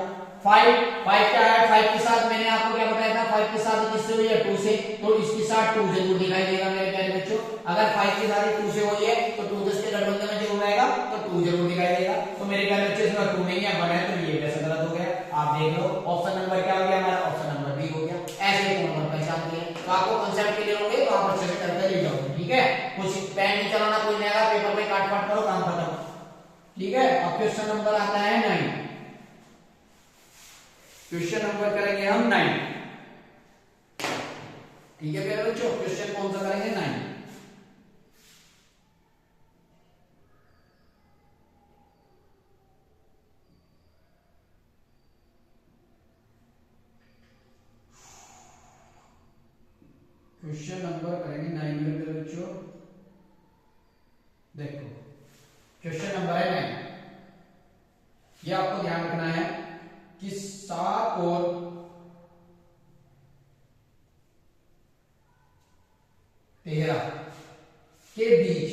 5 क्या है, 5 के साथ मैंने आपको क्या बताया था, 5 के साथ किससे हुई है, 2 से, तो इसके साथ 2 जरूर दिखाई देगा मेरे प्यारे बच्चों। अगर 5 के साथ 2 से हुई है तो 2 10 के गठबंधन में जरूर आएगा, तो 2 जरूर दिखाई देगा। तो मेरे प्यारे बच्चों इसमें 2 नहीं है, 1 है, तो ये कैसे गलत हो गया, आप देख लो। ऑप्शन नंबर क्या हो गया हमारा, ऑप्शन नंबर बी हो गया। ऐसे नंबर पहचान लिए, तो आपको कांसेप्ट क्लियर हो गए, तो आप अच्छे से करके ले जाओगे, ठीक है। कुछ पेन नहीं चलाना, कोई नया पेपर में काट पाट करो, काम खत्म, ठीक है। अब क्वेश्चन नंबर आता है 9। क्वेश्चन नंबर करेंगे हम 9, ठीक है मेरे बच्चों। क्वेश्चन कौन सा करेंगे, 9। क्वेश्चन नंबर करेंगे 9 मेरे बच्चों। देखो क्वेश्चन नंबर है 9, ये आपको ध्यान रखना है कि 7 और 13 के बीच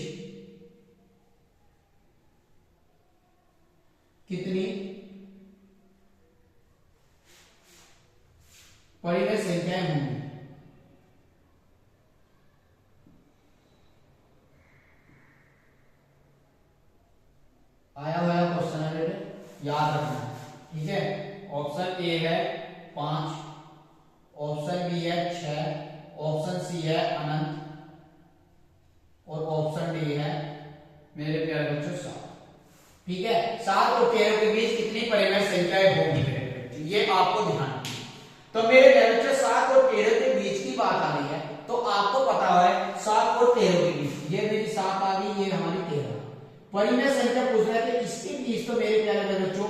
कितनी परिमेय संख्याएं होंगी। आया हुआ क्वेश्चन है बेटे, याद रखना, ठीक है। ऑप्शन ए है 5, ऑप्शन बी है 6, ऑप्शन सी है अनंत, और ऑप्शन डी है मेरे प्यारे बच्चों 7, ठीक है। 7 और 13 के बीच कितनी परिमेय संख्याएं होंगी मेरे बच्चों, ये आपको ध्यान रखना। तो मेरे प्यारे बच्चों 7 और 13 के बीच की बात आ रही है, तो आपको पता है 7 और 13 के बीच, ये मेरी 7 आ गई, ये हमारी 13, परिमेय संख्या पूछ रहा है कि इसके बीच, तो मेरे प्यारे बच्चों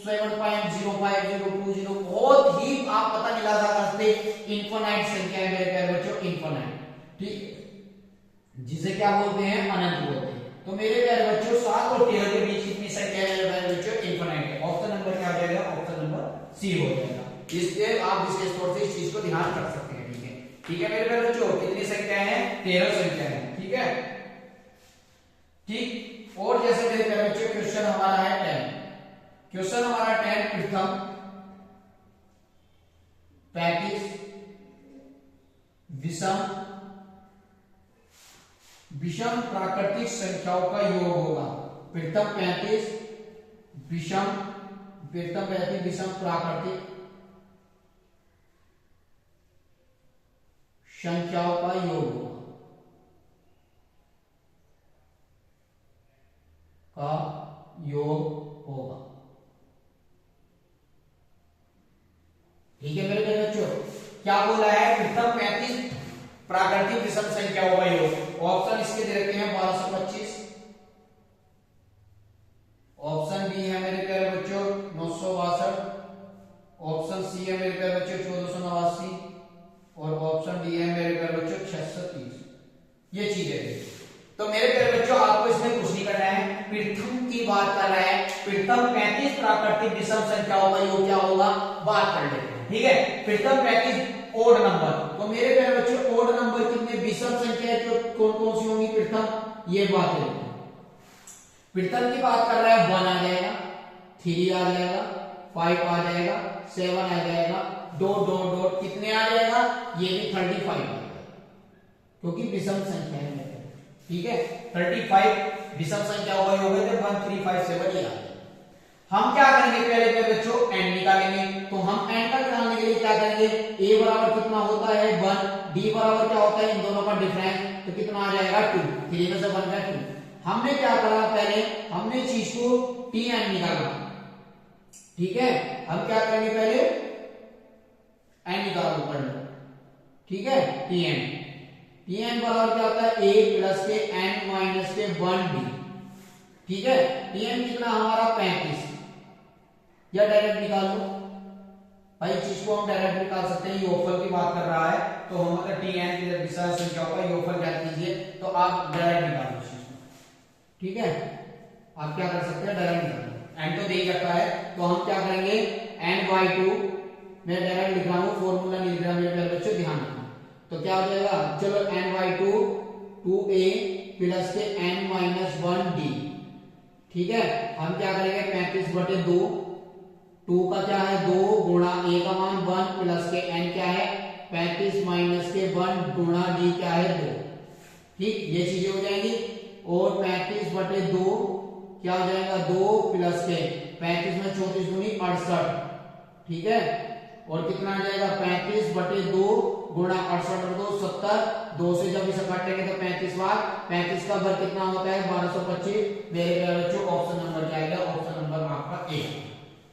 7.0502 बहुत ही आप पता मिला जा सकते इनफाइनाइट संख्या है मेरे प्यारे बच्चों, इनफाइनाइट, ठीक, जिसे क्या बोलते हैं, अनंत बोलते हैं। तो मेरे प्यारे बच्चों 7 और 13 के बीच कितनी संख्या है मेरे प्यारे बच्चों, इनफाइनाइट है। ऑप्शन नंबर क्या हो जाएगा, ऑप्शन नंबर सी हो जाएगा। इसलिए आप विशेष तौर से इस चीज को ध्यान रख सकते हैं, ठीक है, ठीक है मेरे प्यारे बच्चों। कितनी संख्या है, 13 संख्या है, ठीक है, ठीक। और जैसे मेरे प्यारे बच्चों क्वेश्चन हमारा है 10, क्वेश्चन हमारा 10 प्रथम 35 विषम प्राकृतिक संख्याओं का योग होगा। प्रथम 35 विषम प्राकृतिक संख्याओं का योग होगा, ठीक है मेरे प्यारे बच्चों। क्या बोला है, प्रथम 35 प्राकृतिक विषम संख्याओं का योग। ऑप्शन इसके दे रखे हैं 1225, ऑप्शन बी है मेरे प्यारे बच्चों 962, ऑप्शन सी है मेरे प्यारे बच्चों 1489, और ऑप्शन डी है मेरे प्यारे बच्चों 630। ये चीजें, तो मेरे प्यारे बच्चों आपको इसमें कुछ नहीं करना है, प्रथम की बात कर रहा है, प्रथम 35 प्राकृतिक विषम संख्याओं का योग क्या होगा, बात कर लेते हैं, ठीक है। प्रथम 35 ओड नंबर, तो मेरे प्यारे बच्चों ओड नंबर कितने विषम संख्या तो कौन कौन सी होंगी प्रथम, ये बात है। प्रथम की बात कर रहा है 1 आ जाएगा, 3 आ जाएगा, 5 आ जाएगा, 7 आ जाएगा, डॉट डॉट डॉट कितने आ जाएगा, ये भी 35 आ जाएगा, क्योंकि विषम संख्या है, ठीक है। 35 विषम संख्या होगा, हो गए थे 1357 ये आ गया। हम क्या करेंगे पहले के बच्चों, एन निकालेंगे। तो हम एन का निकालने के लिए क्या करेंगे, ए बराबर कितना होता है 1, डी बराबर क्या होता है इन दोनों का डिफरेंस, तो कितना आ जाएगा 2, 3 में से 1 गया 2। हमने क्या करा, पहले हमने चीज को टी एन निकाला, ठीक है। हम क्या करेंगे, पहले एन निकालो ऊपर, ठीक है, टी एन बराबर क्या होता है ए प्लस के एन माइनस के 1 डी, ठीक है। टीएन कितना हमारा 35, या डायरेक्ट निकाल लो भाई, चीज को हम डायरेक्ट निकाल सकते हैं, योगफल की बात कर रहा है, तो हम अगर टीएन की विषम संख्याओं का योगफल ज्ञात कीजिए, तो आप डायरेक्ट निकाल लो चीज को, ठीक है। आप क्या कर सकते हैं, डायरेक्ट निकाल लो, एन तो दे ही रखा है, तो हम क्या करेंगे n/2, मैं डायरेक्ट लिख रहा हूं, फॉर्मूला नहीं लिख रहा मेरे प्यारे बच्चों, ध्यान रखना। तो क्या हो जाएगा, चलो n/2 2a प्लस के n माइनस 1 d, ठीक है। हम क्या करेंगे 35/2 2 का क्या है 2 गुणा a का मान 1 प्लस के n क्या है 35 माइनस के 1 गुणा d क्या है 2। ठीक, ये चीजें हो जाएंगी। और 35 बटे 2 क्या हो जाएगा 2 प्लस के 35 में 34 दूनी 68। ठीक है, और कितना आ जाएगा 35 बटे 2 गुणा 68 बटे 2 70। 2 से जब इसे काटेंगे तो 35 बार 35 का वर्ग कितना होता है 1225। मेरे प्यारे बच्चों ऑप्शन नंबर क्या आएगा, ऑप्शन नंबर आपका ए।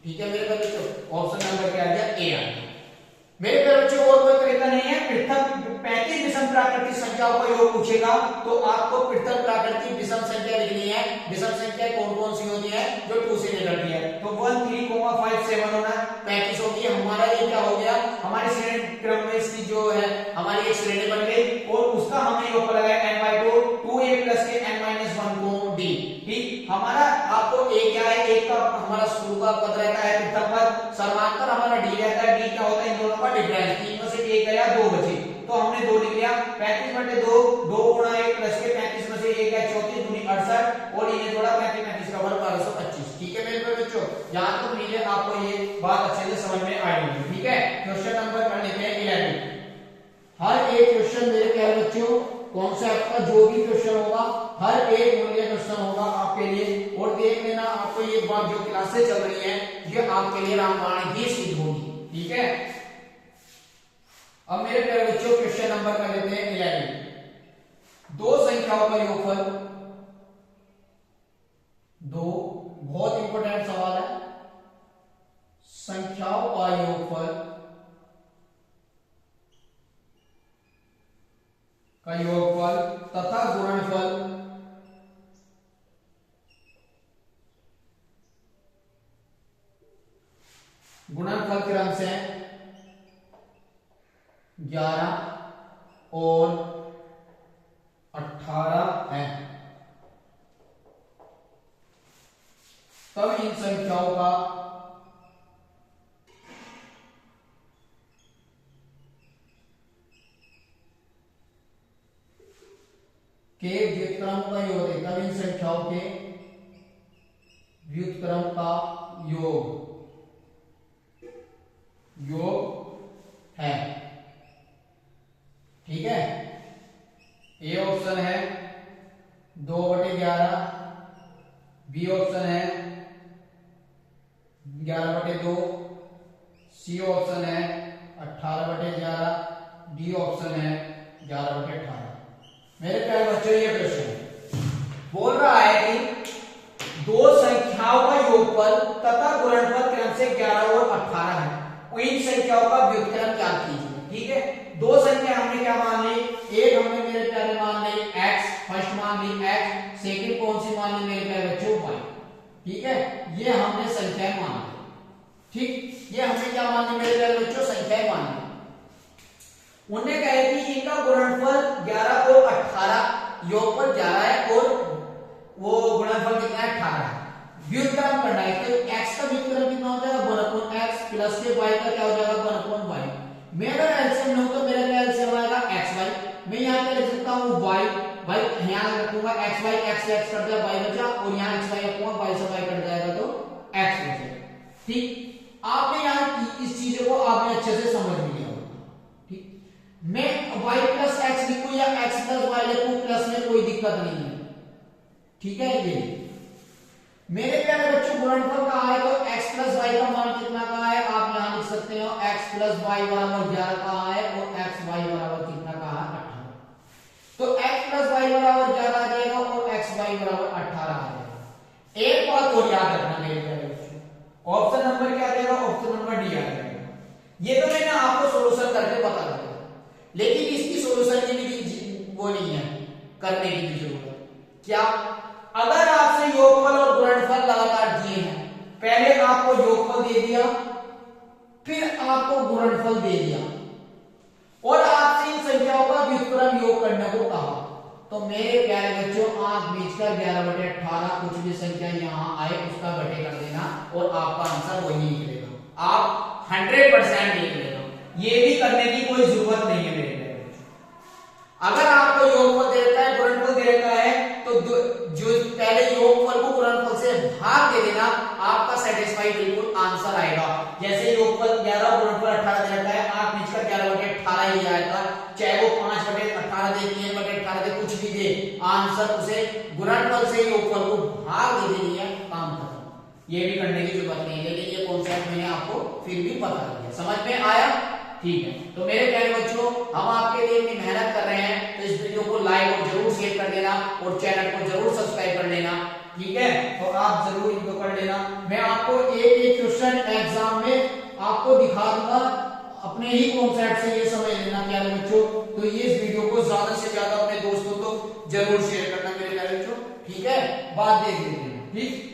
ठीक है मेरे प्यारे बच्चों, ऑप्शन नंबर क्या आ गया ए आ गया। मेरे प्यारे बच्चों और कोई तरीका नहीं है, पृथक 35 विषम प्राकृतिक संख्याओं का योग पूछेगा तो आपको पृथक प्राकृतिक विषम संख्या लिखनी है। विषम संख्या कौन कौन सी होती है जो 2 से निकलती है, तो 1 3 5 7 होना 35 होगी। हमारा ये क्या हो गया, हमारे श्रेणी क्रम में इसकी जो है हमारी एक श्रेणी बन गई और उसका हमने योग लगाया n/2 2a प्लस के n-1 को d। ठीक, हमारा आपको a क्या है, एक का हमारा शुरू का पद रहता है पृथक पद, समांतर हमारा d रहता है। d क्या होता है इन दोनों का डिफरेंस, 3 में से 1 गया 2 बचे, तो हमने 2 लिख लिया। 35 बटे 2 2 गुणा 1 प्लस के 35 में से 1 गया 34 दूनी 68 और इन्हें जोड़ा 35 का वर्ग 1225। ठीक है मेरे प्यारे बच्चों, यहां तक लीजिए आपको ये बात अच्छे से समझ में आई होगी। ठीक है, क्वेश्चन नंबर कर लेते हैं 11। हर एक क्वेश्चन मेरे प्यारे बच्चों कॉन्सेप्ट का जो भी क्वेश्चन होगा हर एक मूल्य क्वेश्चन होगा आपके लिए। और देख लेना आपको ये बात जो क्लासेस चल रही है ये आपके लिए रामबाण ही सिद्ध होगी। ठीक है, अब मेरे प्यारे बच्चों क्वेश्चन नंबर कर लेते हैं 11। दो संख्याओं का योगफल, दो बहुत इंपॉर्टेंट सवाल है, संख्याओं का योगफल तथा गुणनफल क्रम से 11 और 18 है, तब इन संख्याओं का के व्युत्क्रम का योग है। तब इन संख्याओं के व्युत्क्रम का योग है। ठीक है, ए ऑप्शन है 2/11, बी ऑप्शन है 11/2, सी ऑप्शन है 18/11, डी ऑप्शन है 11/18। मेरे प्यारे बच्चों ये प्रश्न बोल रहा है कि दो संख्याओं का योगफल तथा गुणनफल क्रम से 11 और 18 है, इन संख्याओं का व्युत्क्रम ज्ञात कीजिए। ठीक है, दो संख्या हमने क्या मान ली, एक हमने मेरे प्यारे मान ली x, फर्स्ट मान ली x, सेकंड कौन सी मान ली मेरे प्यारे बच्चों y। ठीक है, ये हमने संख्या मान ली। ठीक, ये हमने क्या मान ली मेरे प्यारे बच्चों, संख्या मान ली। उन्हें कहे कि इनका गुणनफल 11 और 18, योगफल 11 है और वो गुणनफल कितना है 18 है। व्युत्क्रम करना है तो x का व्युत्क्रम कितना हो जाएगा 1/x प्लस के y का क्या हो जाएगा 1/y। मेरा एलसीएम लो तो मेरा क्या एलसीएम आएगा xy। मैं यहां पे लिख सकता हूं y, यहां रखूंगा xy, x से x कट गया y बचा और यहां xy रखूंगा y से y कट जाएगा तो x बचेगा। ठीक, आपने यहां इस चीज को आपने अच्छे से समझ लिया होगा। ठीक, मैं y प्लस x लिखूं या x प्लस y लिखूं प्लस में कोई दिक्कत नहीं है। ठीक है, ये मेरे प्यारे बच्चों गुणनफल कहा है तो x प्लस y का मान कितना कहा है, आप यहां लिख सकते हो x प्लस y बराबर 11 कहा है और x y बराबर कितना कहा है 18। तो x प्लस y बराबर 11 आ जाएगा और x y बराबर 18 आ जाएगा। एक बात और याद रखना मेरे प्यारे बच्चों, ऑप्शन नंबर क्या आ जाएगा, ऑप्शन नंबर डी आ जाएगा। ये तो मैंने आपको सॉल्यूशन करके बता दिया, लेकिन इसकी सॉल्यूशन की भी वो नहीं है करने की भी जरूरत। क्या, अगर आपसे योगफल और गुणनफल लगातार दिए हैं, पहले आपको योगफल दे दिया फिर आपको गुणनफल दे दिया और आपसे इन संख्याओं का व्युत्क्रम योग करने को कहा, तो मेरे प्यारे बच्चों आंख बीच कर 11/18 कुछ भी संख्या यहां आए उसका बटे कर देना और आपका आंसर वही निकलेगा। आप 100% निकलेगा, ये भी करने की कोई जरूरत नहीं है मेरे प्यारे बच्चों। अगर आपको योगफल दे देता है गुणनफल दे देता है तो जो पहले योगफल को गुणनफल से भाग दे देना, आपका सेटिस्फाई बिल्कुल आंसर आएगा। जैसे योगफल 11 गुणनफल 18 दे रखा है, 8 नीचे का 11/18 ही आएगा, चाहे वो 5/18 दे, 3/18 दे, कुछ भी दे, आंसर उसे गुणनफल से योगफल को भाग दे देनी है, काम खत्म। ये भी करने की जरूरत नहीं है, लेकिन ये कॉन्सेप्ट मैंने आपको फिर भी बता दिया। समझ में आया? ठीक है। तो मेरे प्यारे बच्चों, हम आपके लिए इतनी मेहनत कर रहे हैं, तो इस वीडियो को लाइक और जरूर शेयर कर देना और चैनल को जरूर सब्सक्राइब कर लेना। ठीक है, तो आप जरूर इनको कर लेना। मैं आपको एक एक क्वेश्चन एग्जाम में आपको दिखा दूंगा, अपने ही कॉन्सेप्ट से ये समझ लेना प्यारे बच्चों। तो ये इस वीडियो को ज्यादा से ज्यादा अपने दोस्तों को जरूर शेयर करना मेरे प्यारे बच्चों। ठीक है, बात देख लेते हैं। ठीक,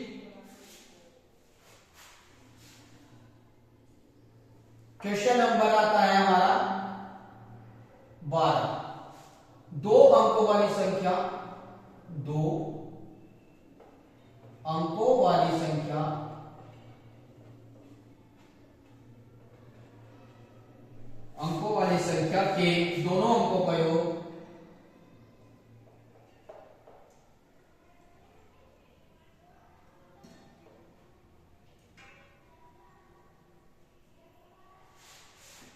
क्वेश्चन नंबर आता है हमारा 12। 2 अंकों वाली संख्या, 2 अंकों वाली संख्या के दोनों अंकों का योग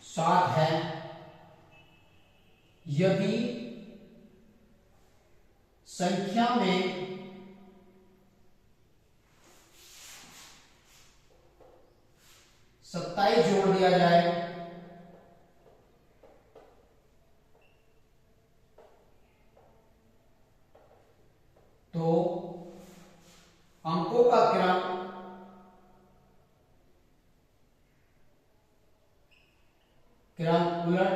7 है यदि संख्या में सत्ताईस जोड़ दिया जाए तो अंकों का क्रम उलट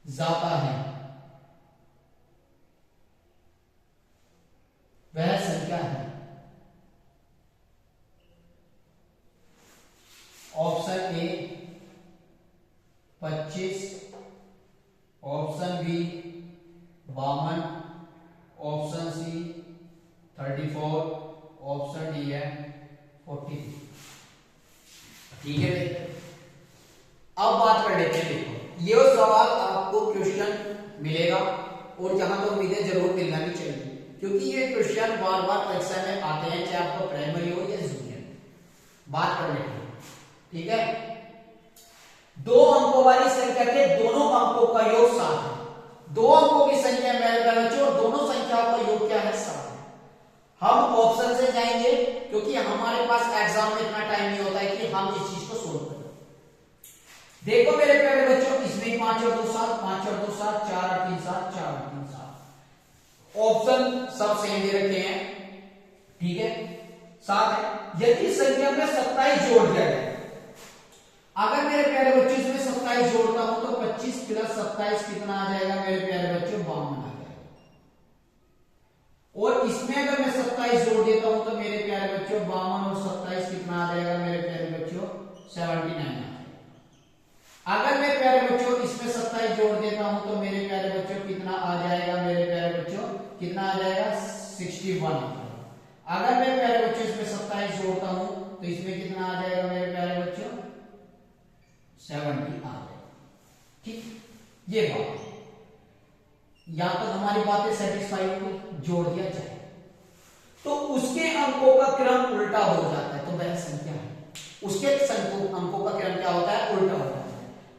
जाता है। वह संख्या है option A 25, option B 52, option C 34, option D है 40। ठीक है, अब बात कर लेते हैं। देखो, ये सवाल आपको क्वेश्चन मिलेगा और जहां तो उम्मीदें जरूर मिलना भी चाहिए, क्योंकि ये क्वेश्चन बार बार परीक्षा में आते हैं, चाहे आपको प्राइमरी हो या जूनियर। बात कर लेते हैं। ठीक है, 2 अंकों वाली संख्या के दोनों अंकों का योग 7 है। 2 अंकों की संख्या मेरे बच्चों और दोनों संख्याओं का योग क्या है? 7 है। हम ऑप्शन से जाएंगे, क्योंकि हमारे पास एग्जाम में इतना टाइम नहीं होता है कि हम इस चीज को सोल्व करें। देखो मेरे प्यारे बच्चों, इसमें 5 और 2 7, 5 और 2 7, 4 और 3 7, 4 और 3 7। ऑप्शन सब सेम दे रखे हैं। ठीक है, 7 है। यदि संख्या में 27 जोड़ दिया जाए, अगर मेरे प्यारे बच्चों इसमें 27 जोड़ता हूं तो 25 प्लस 27 कितना आ जाएगा मेरे प्यारे बच्चों? 52 आ जाएगा। और इसमें अगर मैं 27 जोड़ देता हूं तो मेरे प्यारे बच्चों 52 और 27 कितना आ जाएगा मेरे प्यारे बच्चों? 79। अगर मैं प्यारे बच्चों इसमें 27 जोड़ देता हूं तो मेरे प्यारे बच्चों कितना आ जाएगा मेरे प्यारे बच्चों? कितना आ जाएगा? 61। अगर मैं प्यारे बच्चों इसमें 27 जोड़ता हूं तो इसमें कितना आ जाएगा मेरे प्यारे बच्चों? 70 आ जाएगा। ठीक, ये बात या तो हमारी बातें सेटिस्फाई होगी, जोड़ दिया जाए तो उसके अंकों का क्रम उल्टा हो जाता है, तो वह संख्या है। उसके अंकों का क्रम क्या होता है? उल्टा होता है।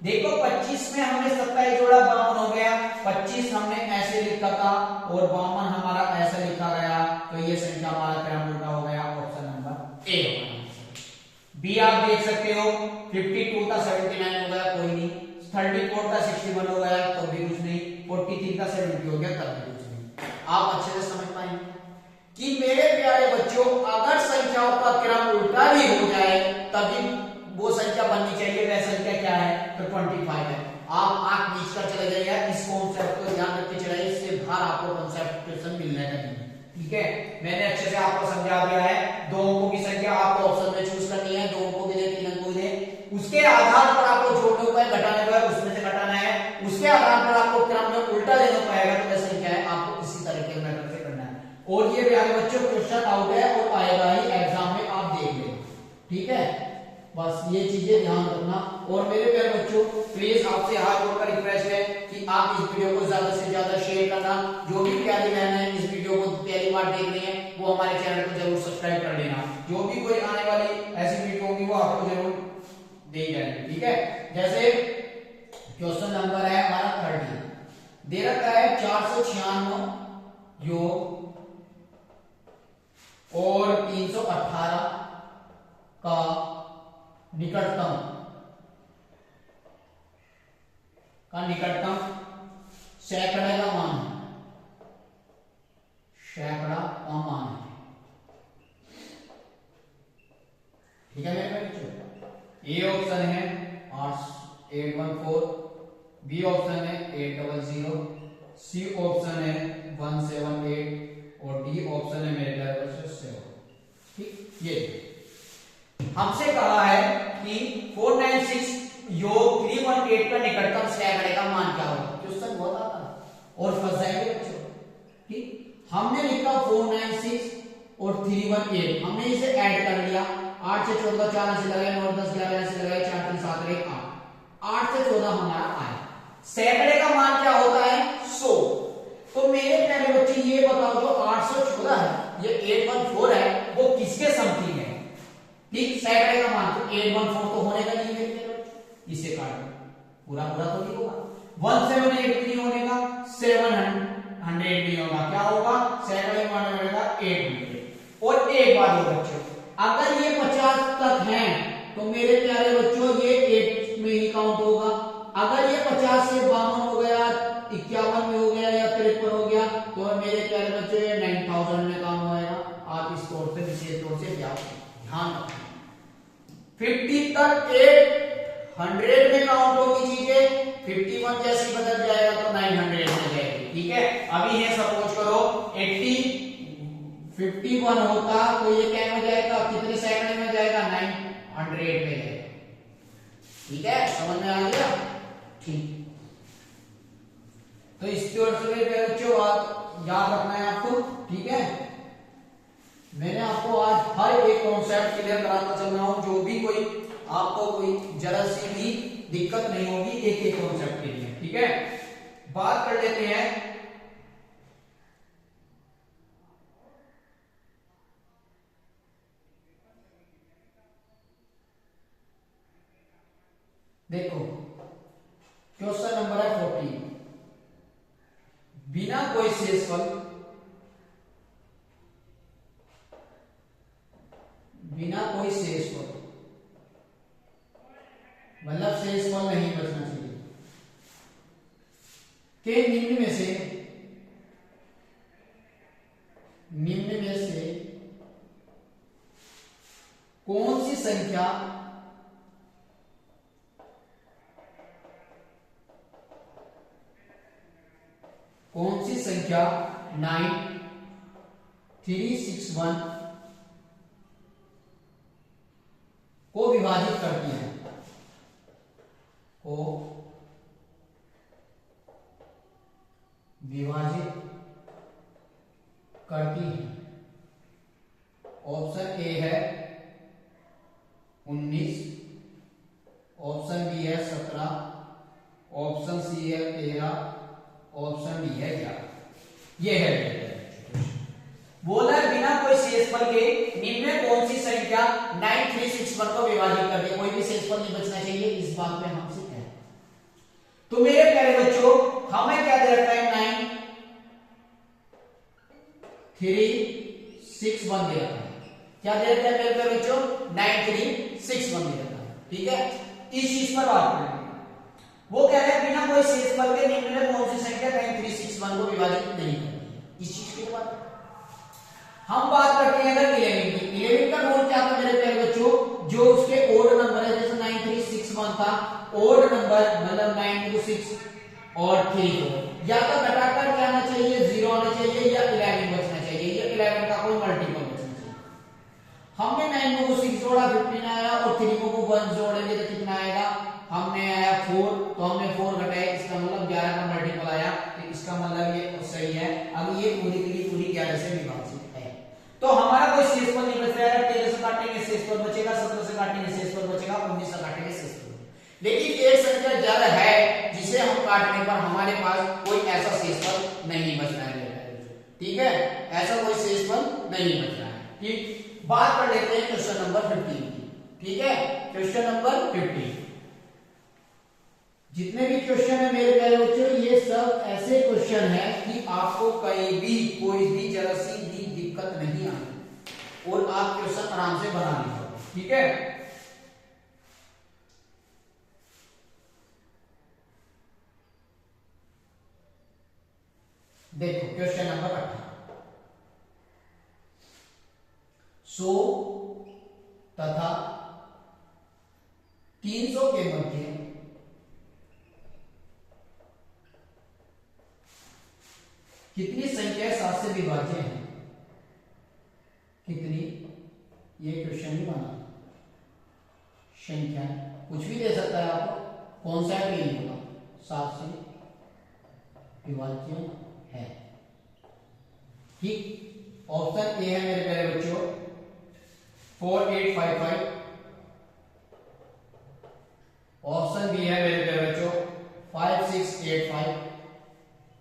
देखो 25 में हमने 27 जोड़ा, 52 हो गया। 25 हमने ऐसे लिखा था और 52 हमारा ऐसे लिखा गया, तो ये संख्या हमारा क्रम उल्टा हो गया। ऑप्शन नंबर ए होगा। बी आप देख सकते हो, 52 था 79 हो गया, कोई नहीं। 34 था 61 हो गया, तो भी कुछ नहीं। 43 था 70 हो गया, तब भी कुछ नहीं। आप अच्छे से समझ पाएंगे कि मेरे प्यारे बच्चों, अगर संख्याओं का क्रम उल्टा भी हो जाए तभी वो संख्या बननी चाहिए। वह संख्या क्या है? तो 25 है। आप आंख नीच कर चले जाइए, इस कॉन्सेप्ट को ध्यान रखते चलाइए, इससे बाहर आपको कॉन्सेप्ट क्वेश्चन मिलने का नहीं। ठीक है, मैंने अच्छे से आपको समझा दिया है। 2 अंकों की संख्या आपको ऑप्शन में चूज करनी है, 2 अंकों की दे, 3 अंकों की दे, उसके आधार पर आपको जोड़ने को है, घटाने को है, उसमें से घटाना है। उसके आधार पर आपको क्रम में उल्टा देना पड़ेगा, तो वह संख्या है। आपको इसी तरह के मेथड से करना है। और ये प्यारे बच्चों क्वेश्चन आउट है और आएगा ही एग्जाम में, आप देख लें। ठीक है, बस ये चीजें ध्यान रखना। और मेरे प्यारे बच्चों, प्लीज आपसे हाथ जोड़कर रिक्वेस्ट है कि आप इस वीडियो को ज्यादा से ज्यादा शेयर करना। जो भी प्यारी बहन है इस वीडियो को पहली बार देख रही है वो हमारे चैनल को जरूर सब्सक्राइब कर लेना। जो भी कोई आने वाली ऐसी वीडियो होगी वो आपको जरूर दी जाएगी, ठीक है। जैसे क्वेश्चन नंबर है हमारा 30, दे रखा है 496 योग और 318 का निकटतम सैकड़े का मान है, सैकड़ा का मान है, ठीक है मेरे बच्चों। ए ऑप्शन है 814, बी ऑप्शन है 800, सी ऑप्शन है 178 और डी ऑप्शन है मेरे प्यारे बच्चों 7। ठीक, ये हमसे कहा है कि 496 योग 318 का निकटतम सैकड़े का मान क्या होगा। क्वेश्चन बहुत आता है और फंस जाएंगे बच्चों। ठीक, हमने लिखा 496 और 318, हमने इसे ऐड कर लिया। 8 से 14 4 से लगाए, 9 10 11 से लगाए, 4 3 7 1 8, 8 से 14 हमारा आया। सैकड़े का मान क्या होता है 100। तो मेरे प्यारे बच्चे ये बताओ जो 814 है ये 814 है वो किसके समथिंग है। ठीक, सैकड़े का मान तो 814 तो होने का नहीं है, इसे काट दो, पूरा पूरा तो नहीं होगा। 178 भी नहीं होने का, 700 भी होगा, क्या होगा सैकड़े का मान मिलेगा 800। और एक बात हो बच्चों, अगर ये 50 तक है तो मेरे प्यारे बच्चों ये 8 में ही काउंट होगा। अगर ये 50 से 52 हो गया, 51 में हो गया या 53 हो गया तो मेरे प्यारे बच्चों ये 9000 में काम होएगा। आप इस तौर से विशेष तौर से ध्यान रखें। 50 तक 800 में काउंट होगी चीजें, 51 जैसे बदल जाएगा तो 900 में जाएगी, ठीक है। अभी ये सपोज करो 51 होता तो ये क्या में जाएगा, कितने सेकंड में जाएगा 900 में जाएगा, ठीक है, समझ में आ गया। ठीक, तो इस तौर से बच्चों बात याद रखना है आपको, ठीक है। मैंने आपको आज हर एक कॉन्सेप्ट क्लियर कराता चल रहा हूं, जो भी कोई आपको कोई जरा सी भी दिक्कत नहीं होगी एक एक कॉन्सेप्ट के लिए, ठीक है। बात कर लेते हैं देखो क्वेश्चन नंबर है 40, बिना कोई शेषफल, बिना कोई शेषफल मतलब शेषफल नहीं बचना चाहिए के निम्न में से कौन सी संख्या कौन सी संख्या 9 3 6 1 को विभाजित करती है, को विभाजित करती है। ऑप्शन ए है 19, ऑप्शन बी है 17, ऑप्शन सी है 13, ऑप्शन डी है 11। ये है बोला है बिना कोई शेषफल के निम्न में कौन सी संख्या 9361 को विभाजित करती है, कोई भी शेषफल नहीं बचना चाहिए, इस बात में हमसे कह। तो मेरे प्यारे बच्चों हमें क्या दे रखा है 9 3 6 1 दे रखा है, क्या दे रखा है मेरे प्यारे बच्चों 9 3 6 1 दे रखा है, ठीक है। इस चीज पर बात करेंगे। वो कह रहे हैं बिना कोई शेषफल के निम्न में कौन सी संख्या 9361 को विभाजित नहीं करती है, इस चीज की बात हम बात करते हैं अगर 11 की। 11 का रूल क्या था मेरे प्यारे बच्चों, जो उसके ओड नंबर है, जैसे 9361 था, ओड नंबर मतलब 9 to 6 और 3 को या तो घटाकर क्या आना चाहिए 0 आना चाहिए या 11 बचना चाहिए, या 11 का कोई मल्टीपल बचना चाहिए। हमने 9 को 6 जोड़ा 15 आया और 3 को 1 जोड़ेंगे तो कितना आएगा, हमने आया 4 तो हमने 4 घटाया, इसका मतलब 11 का मल्टीपल आया, तो इसका मतलब ये सही है। अब ये पूरी की पूरी 11 से विभाजित है, तो हमारा कोई शेषफल नहीं बच रहा है। 13 से काटेंगे शेषफल शेषफल बचेगा, 17 से काटेंगे शेषफल बचेगा, 19 से काटेंगे शेषफल। लेकिन एक संख्या ज्यादा है जिसे हम काटने पर हमारे पास कोई ऐसा शेषफल नहीं बच रहा है। ठीक है, ऐसा कोई शेषफल नहीं बच रहा है। ठीक, बात कर लेते हैं क्वेश्चन नंबर 15 की। ठीक है, क्वेश्चन नंबर 15। जितने भी क्वेश्चन है मेरे प्यारे बच्चों, ये सब ऐसे क्वेश्चन है कि आपको कहीं भी कोई भी जरा सी भी दिक्कत नहीं आनी और आप क्वेश्चन आराम से बना लीजिए। ठीक है, देखो क्वेश्चन नंबर 18। 100 तथा 300 के मध्य कितनी संख्या 7 से विभाज्य है? कितनी, ये क्वेश्चन ही बना। संख्या कुछ भी दे सकता है आपको, कौन सा है नहीं होगा, 7 से विभाज्य है। ठीक, ऑप्शन ए है मेरे प्यारे बच्चों 4855, ऑप्शन बी है मेरे प्यारे बच्चों 5685,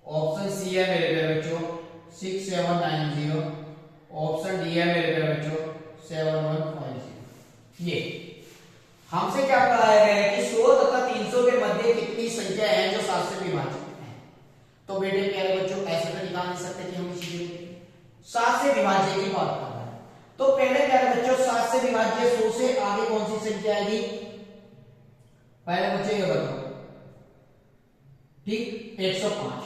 ऑप्शन सी है मेरे प्यारे बच्चों 6790, ऑप्शन डी है मेरे प्यारे बच्चों 7150। ये हमसे क्या कराया गया है कि 100 तथा 300 के मध्य कितनी संख्या है जो 7 से विभाजित है। तो बेटे प्यारे बच्चों ऐसे तो निकाल नहीं सकते कि हम इस चीज 7 से विभाज्य की बात कर रहे हैं। तो पहले प्यारे बच्चों 7 से विभाज्य 100 से आगे कौन सी संख्या आएगी? पहले बच्चे ये बताओ। ठीक, 105।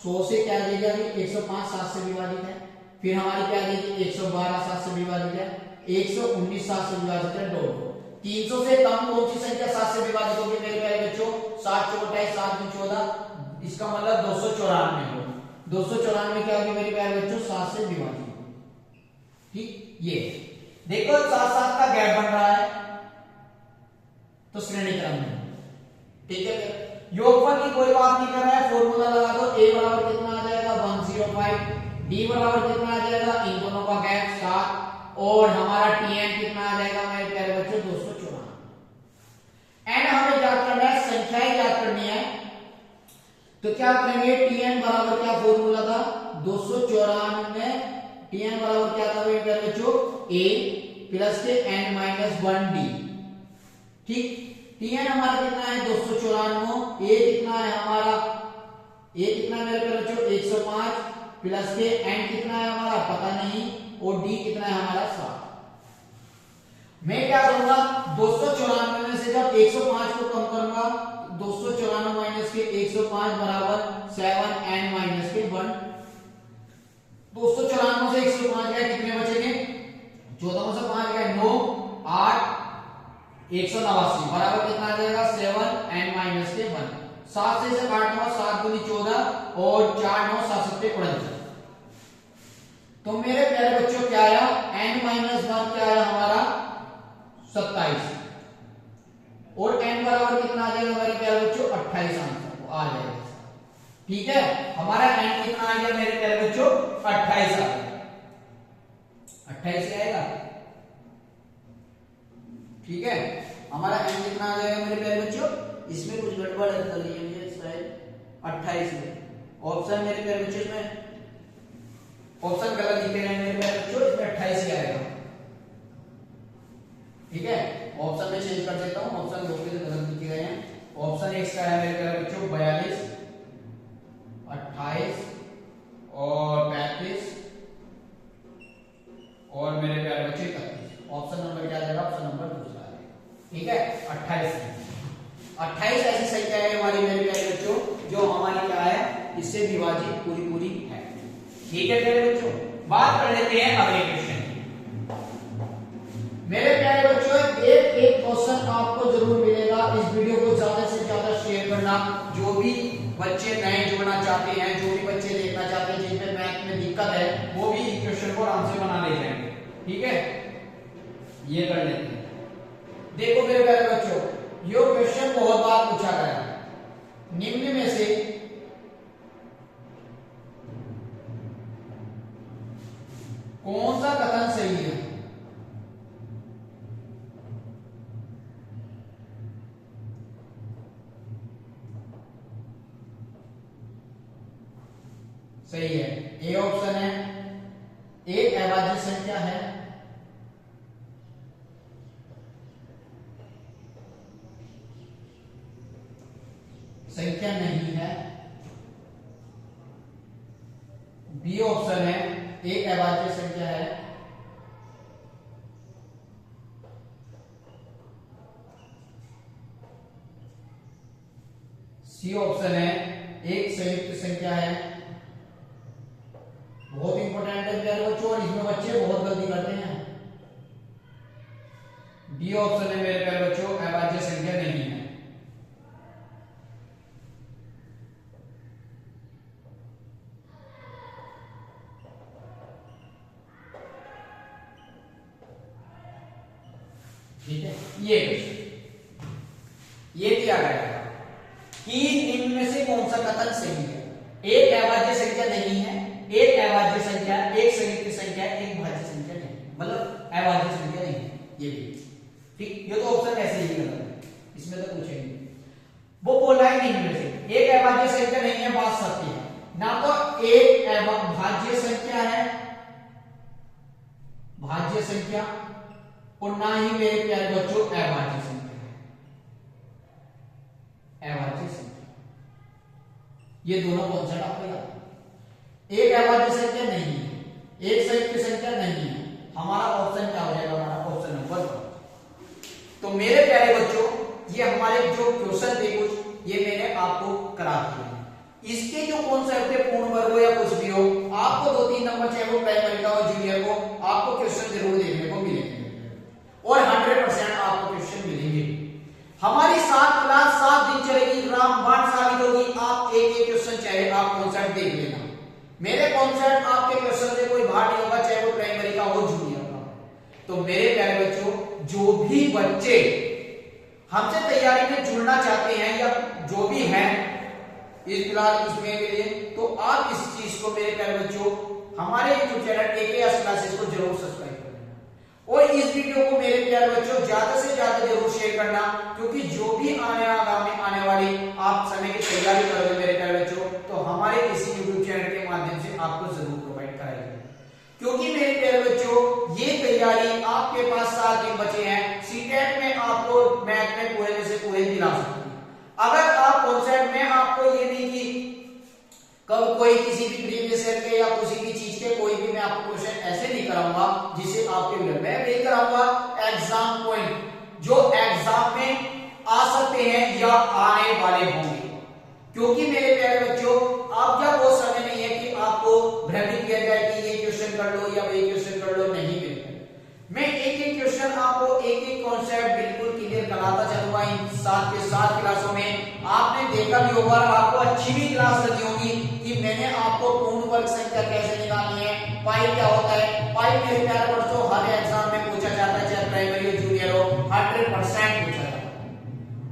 100 से क्या आ जाएगी? 105 7 से विभाजित है। फिर हमारी क्या आ जाएगी? 112 7 से विभाजित है, 119 7 से विभाजित है, 2। 300 से कम कौन सी संख्या 7 से विभाजित होगी मेरे प्यारे बच्चों? 7 4 28 7 2 14, इसका मतलब 294 होगा। 294 क्या होगी मेरे प्यारे बच्चों? 7 से विभाजित होगी। ठीक, ये देखो 7 7 का गैप बन रहा है तो श्रेणी क्रम में। ठीक है, योगफल की कोई बात नहीं कर रहा है, फॉर्मूला लगा दो। a बराबर कितना आ जाएगा? 105। d बराबर कितना आ जाएगा? इन दोनों का गैप 7 और हमारा tn कितना आ जाएगा मेरे प्यारे बच्चों? 294। एंड हमें ज्ञात करना है, संख्याएं ज्ञात करनी है। तो क्या करेंगे? tn बराबर क्या फॉर्मूला था? 294 में tn बराबर क्या था मेरे प्यारे बच्चों? a प्लस के n माइनस 1d। ठीक, tn हमारा कितना है? 294। a कितना है हमारा? a कितना है मेरे प्यारे बच्चों? 105 प्लस के n कितना है हमारा? पता नहीं, और d कितना है हमारा? 7। मैं क्या करूंगा? 294 में से जब 105 को कम करूंगा, 294 माइनस के 105 बराबर 7n माइनस के 1। 294 से 105 गया, कितने बचेंगे? 14 में से 5 गया 9, 8 189 बराबर कितना आ जाएगा? 7n माइनस के 1। 7 से इसे काट दो, 7 दूनी 14 और 4 9 7 7 49। तो मेरे प्यारे बच्चों क्या आया? n माइनस 1 क्या आया हमारा? 27 और n बराबर कितना आ जाएगा मेरे प्यारे बच्चों? 28 आंसर आ जाएगा। ठीक है, हमारा n कितना आ गया मेरे प्यारे बच्चों? 28 आ गया। 28 से आएगा। ठीक है, हमारा n कितना आ जाएगा मेरे प्यारे बच्चों? इसमें कुछ गड़बड़ है, कर लीजिए शायद 28 में। ऑप्शन मेरे प्यारे बच्चों इसमें ऑप्शन गलत लिखे हैं मेरे प्यारे बच्चों, इसमें 28 ही आएगा। ठीक है, ऑप्शन में चेंज कर देता हूं, ऑप्शन दो के गलत लिखे गए हैं। ऑप्शन एक का है मेरे प्यारे बच्चों 42, 28 और 35 और मेरे प्यारे बच्चों 31। ऑप्शन नंबर क्या आ जाएगा? ऑप्शन नंबर दूसरा आ जाएगा। ठीक है, 28 ऐसी संख्या है हमारी मेरे प्यारे बच्चों जो हमारी क्या है? इससे विभाजित पूरी है। ठीक है प्यारे बच्चों, बात कर लेते हैं अगले क्वेश्चन की। मेरे प्यारे बच्चों एक क्वेश्चन आपको जरूर मिलेगा। इस वीडियो को ज्यादा से ज्यादा शेयर करना। जो भी बच्चे नए जुड़ना चाहते हैं, जो भी बच्चे देखना चाहते हैं जिनमें मैथ में दिक्कत है, वो भी इस क्वेश्चन को आराम से बना ले जाएंगे। ठीक है, ये कर लेते हैं। देखो मेरे प्यारे बच्चों, ये क्वेश्चन बहुत बार पूछा गया है। निम्न में से कौन सा कथन सही है? सही है, ए ऑप्शन है। एक अभाज्य संख्या है, संख्या नहीं है। बी ऑप्शन है, एक अभाज्य संख्या है। सी ऑप्शन है, एक संयुक्त संख्या है। बहुत इंपॉर्टेंट है प्यारे बच्चों, और इसमें बच्चे बहुत गलती करते हैं। डी ऑप्शन है मेरे प्यारे बच्चों, अभाज्य संख्या नहीं है। ठीक है, ये दिया गया है कि निम्न में से कौन सा कथन सही है। एक अभाज्य संख्या नहीं है, एक अभाज्य संख्या, एक संयुक्त संख्या, एक भाज्य संख्या नहीं, मतलब अभाज्य संख्या नहीं है, ये भी ठीक। ये तो ऑप्शन ऐसे ही गलत है, इसमें तो कुछ नहीं। वो बोला है निम्न में से एक अभाज्य संख्या नहीं है, बात सत्य है। ना तो एक भाज्य संख्या है, भाज्य संख्या, और ना ही मेरे प्यारे बच्चों अभाज्य संख्या है, अभाज्य संख्या। ये दोनों कॉन्सेप्ट आपको याद। एक अभाज्य संख्या नहीं है, एक संयुक्त संख्या नहीं है, हमारा ऑप्शन क्या हो जाएगा, हमारा ऑप्शन नंबर 1। तो मेरे प्यारे बच्चों, ये हमारे जो क्वेश्चन थे कुछ, ये मैंने आपको करा दिए हैं। इसके जो कॉन्सेप्ट है, पूर्ण वर्ग हो या कुछ भी हो, आपको 2-3 नंबर चाहे वो प्राइमरी का हो जूनियर को, आपको क्वेश्चन जरूर देखने को मिलेंगे और 100% आपको क्वेश्चन मिलेंगे। हमारी 7 क्लास 7 दिन चलेगी, रामबाण साबित होगी। आप एक एक क्वेश्चन चाहे आप कॉन्सेप्ट देख लेना। मेरे कॉन्सेप्ट आपके क्वेश्चन से कोई बाहर नहीं होगा, चाहे वो प्राइमरी का हो जूनियर का। तो मेरे प्यारे बच्चों, जो भी बच्चे हमसे तैयारी में जुड़ना चाहते हैं या जो भी हैं इस फिलहाल इसमें के लिए, तो आप इस चीज को मेरे प्यारे बच्चों हमारे यूट्यूब चैनल एकेएस क्लासेस को जरूर सब्सक्राइब करना और इस वीडियो को मेरे प्यारे बच्चों ज्यादा से ज्यादा जरूर शेयर करना, क्योंकि जो भी आने वाली आप समय की तैयारी करोगे मेरे प्यारे बच्चों, तो हमारे इसी यूट्यूब चैनल के माध्यम से आपको जरूर प्रोवाइड कराएंगे। क्योंकि मेरे प्यारे बच्चों, ये तैयारी आपके पास 7 दिन बचे हैं। सीटेट में आपको मैथ में पूरे में से पूरे दिला सकते हैं। अगर आप कॉन्सेप्ट में आपको ये नहीं कि कब कोई किसी भी प्रीवियस ईयर के या किसी भी चीज के कोई भी मैं आपको क्वेश्चन ऐसे नहीं कराऊंगा जिससे आपके लिए मैं वही कराऊंगा एग्जाम पॉइंट जो एग्जाम में आ सकते हैं या आने वाले होंगे। क्योंकि मेरे प्यारे बच्चों, अब जब वो समय नहीं है कि आपको भ्रमित किया जाए कि ये क्वेश्चन कर लो या ये क्वेश्चन कर लो, नहीं मिलता। मैं एक एक क्वेश्चन आपको एक एक कॉन्सेप्ट बिल्कुल क्लियर कराता चलूंगा इन 7 के 7 क्लासों में। आपने देखा भी होगा, आपको अच्छी भी क्लास लगी होगी कि मैंने आपको पूर्ण वर्ग संख्या कैसे निकालनी है, पाई क्या होता है। पाई मेरे प्यारे बच्चों हर एग्जाम में पूछा जाता है, चाहे प्राइमरी हो जूनियर हो, 100% पूछा जाता है।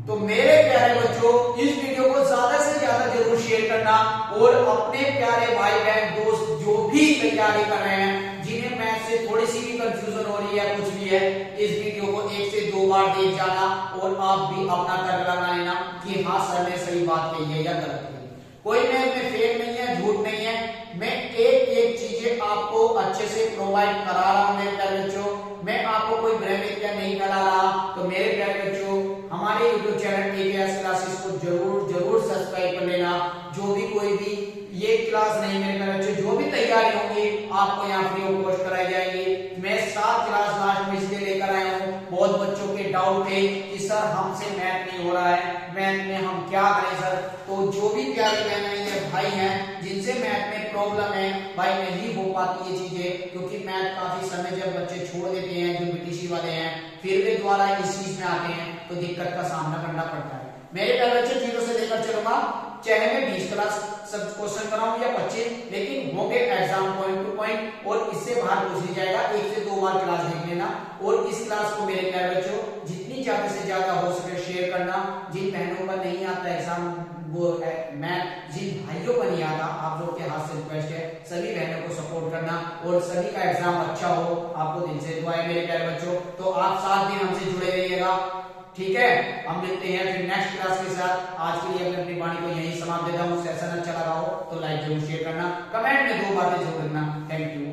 तो मेरे प्यारे बच्चों, इस वीडियो को ज्यादा से ज्यादा जरूर शेयर करना और अपने प्यारे भाई बहन दोस्त जो भी तैयारी कर रहे हैं, जिन्हें मैथ से थोड़ी सी भी कंफ्यूजन हो रही है, कुछ भी है, इस वीडियो को 1 से 2 बार देख जाना और आप भी अपना तर्क लगा लेना कि हाँ सर ने सही बात कही है या गलत कही है। कोई मैथ में फेक नहीं है, झूठ नहीं है। मैं एक एक चीजें आपको अच्छे से प्रोवाइड करा रहा हूं मेरे प्यारे बच्चों। मैं आपको कोई भ्रमित या नहीं करा रहा। तो मेरे प्यारे बच्चों, हमारे यूट्यूब चैनल एकेएस क्लासेस को जरूर जरूर सब्सक्राइब कर लेना। जो भी कोई भी ये क्लास नहीं मेरे प्यारे बच्चों, जो भी तैयारी होंगी आपको यहाँ फ्री ऑफ कॉस्ट कराई जाएगी। मैं 7 क्लास लास्ट में इसलिए लेकर आया हूँ, बहुत बच्चों के डाउट थे कि सर हमसे मैथ नहीं हो रहा है, मैथ में हम क्या करें सर। तो जो भी प्यारे बहन या भाई हैं जिनसे मैथ में प्रॉब्लम है, भाई नहीं हो पाती ये चीजें, क्योंकि मैथ काफी समय जब बच्चे छोड़ देते हैं, जो बीटीसी वाले हैं, फिर वे द्वारा इस चीज में आते हैं तो दिक्कत का सामना करना पड़ता है। मेरे प्यारे बच्चे 0 से लेकर चलूंगा, चाहे मैं 20 क्लास सब क्वेश्चन कराऊं या 25, लेकिन होंगे एग्जाम पॉइंट टू पॉइंट और इससे बाहर पूछ लिया जाएगा। 1 से 2 बार क्लास देख लेना और इस क्लास को मेरे प्यारे बच्चों जितनी ज्यादा से ज्यादा हो सके शेयर करना। जिन बहनों का नहीं आता एग्जाम वो मैथ, जिन भाइयों का नहीं आता, आप लोग के हाथ से रिक्वेस्ट है सभी बहनों को सपोर्ट करना और सभी का एग्जाम अच्छा हो। आपको दिल से दुआ है मेरे प्यारे बच्चों। तो आप 7 दिन हमसे जुड़े रहिएगा, ठीक है, हम मिलते हैं फिर नेक्स्ट क्लास के साथ। आज के लिए अपनी वाणी को यहीं समाप्त देता हूँ। सेशन अच्छा लगा हो तो लाइक जरूर शेयर करना, कमेंट में 2 बातें जरूर लिखना। Thank you.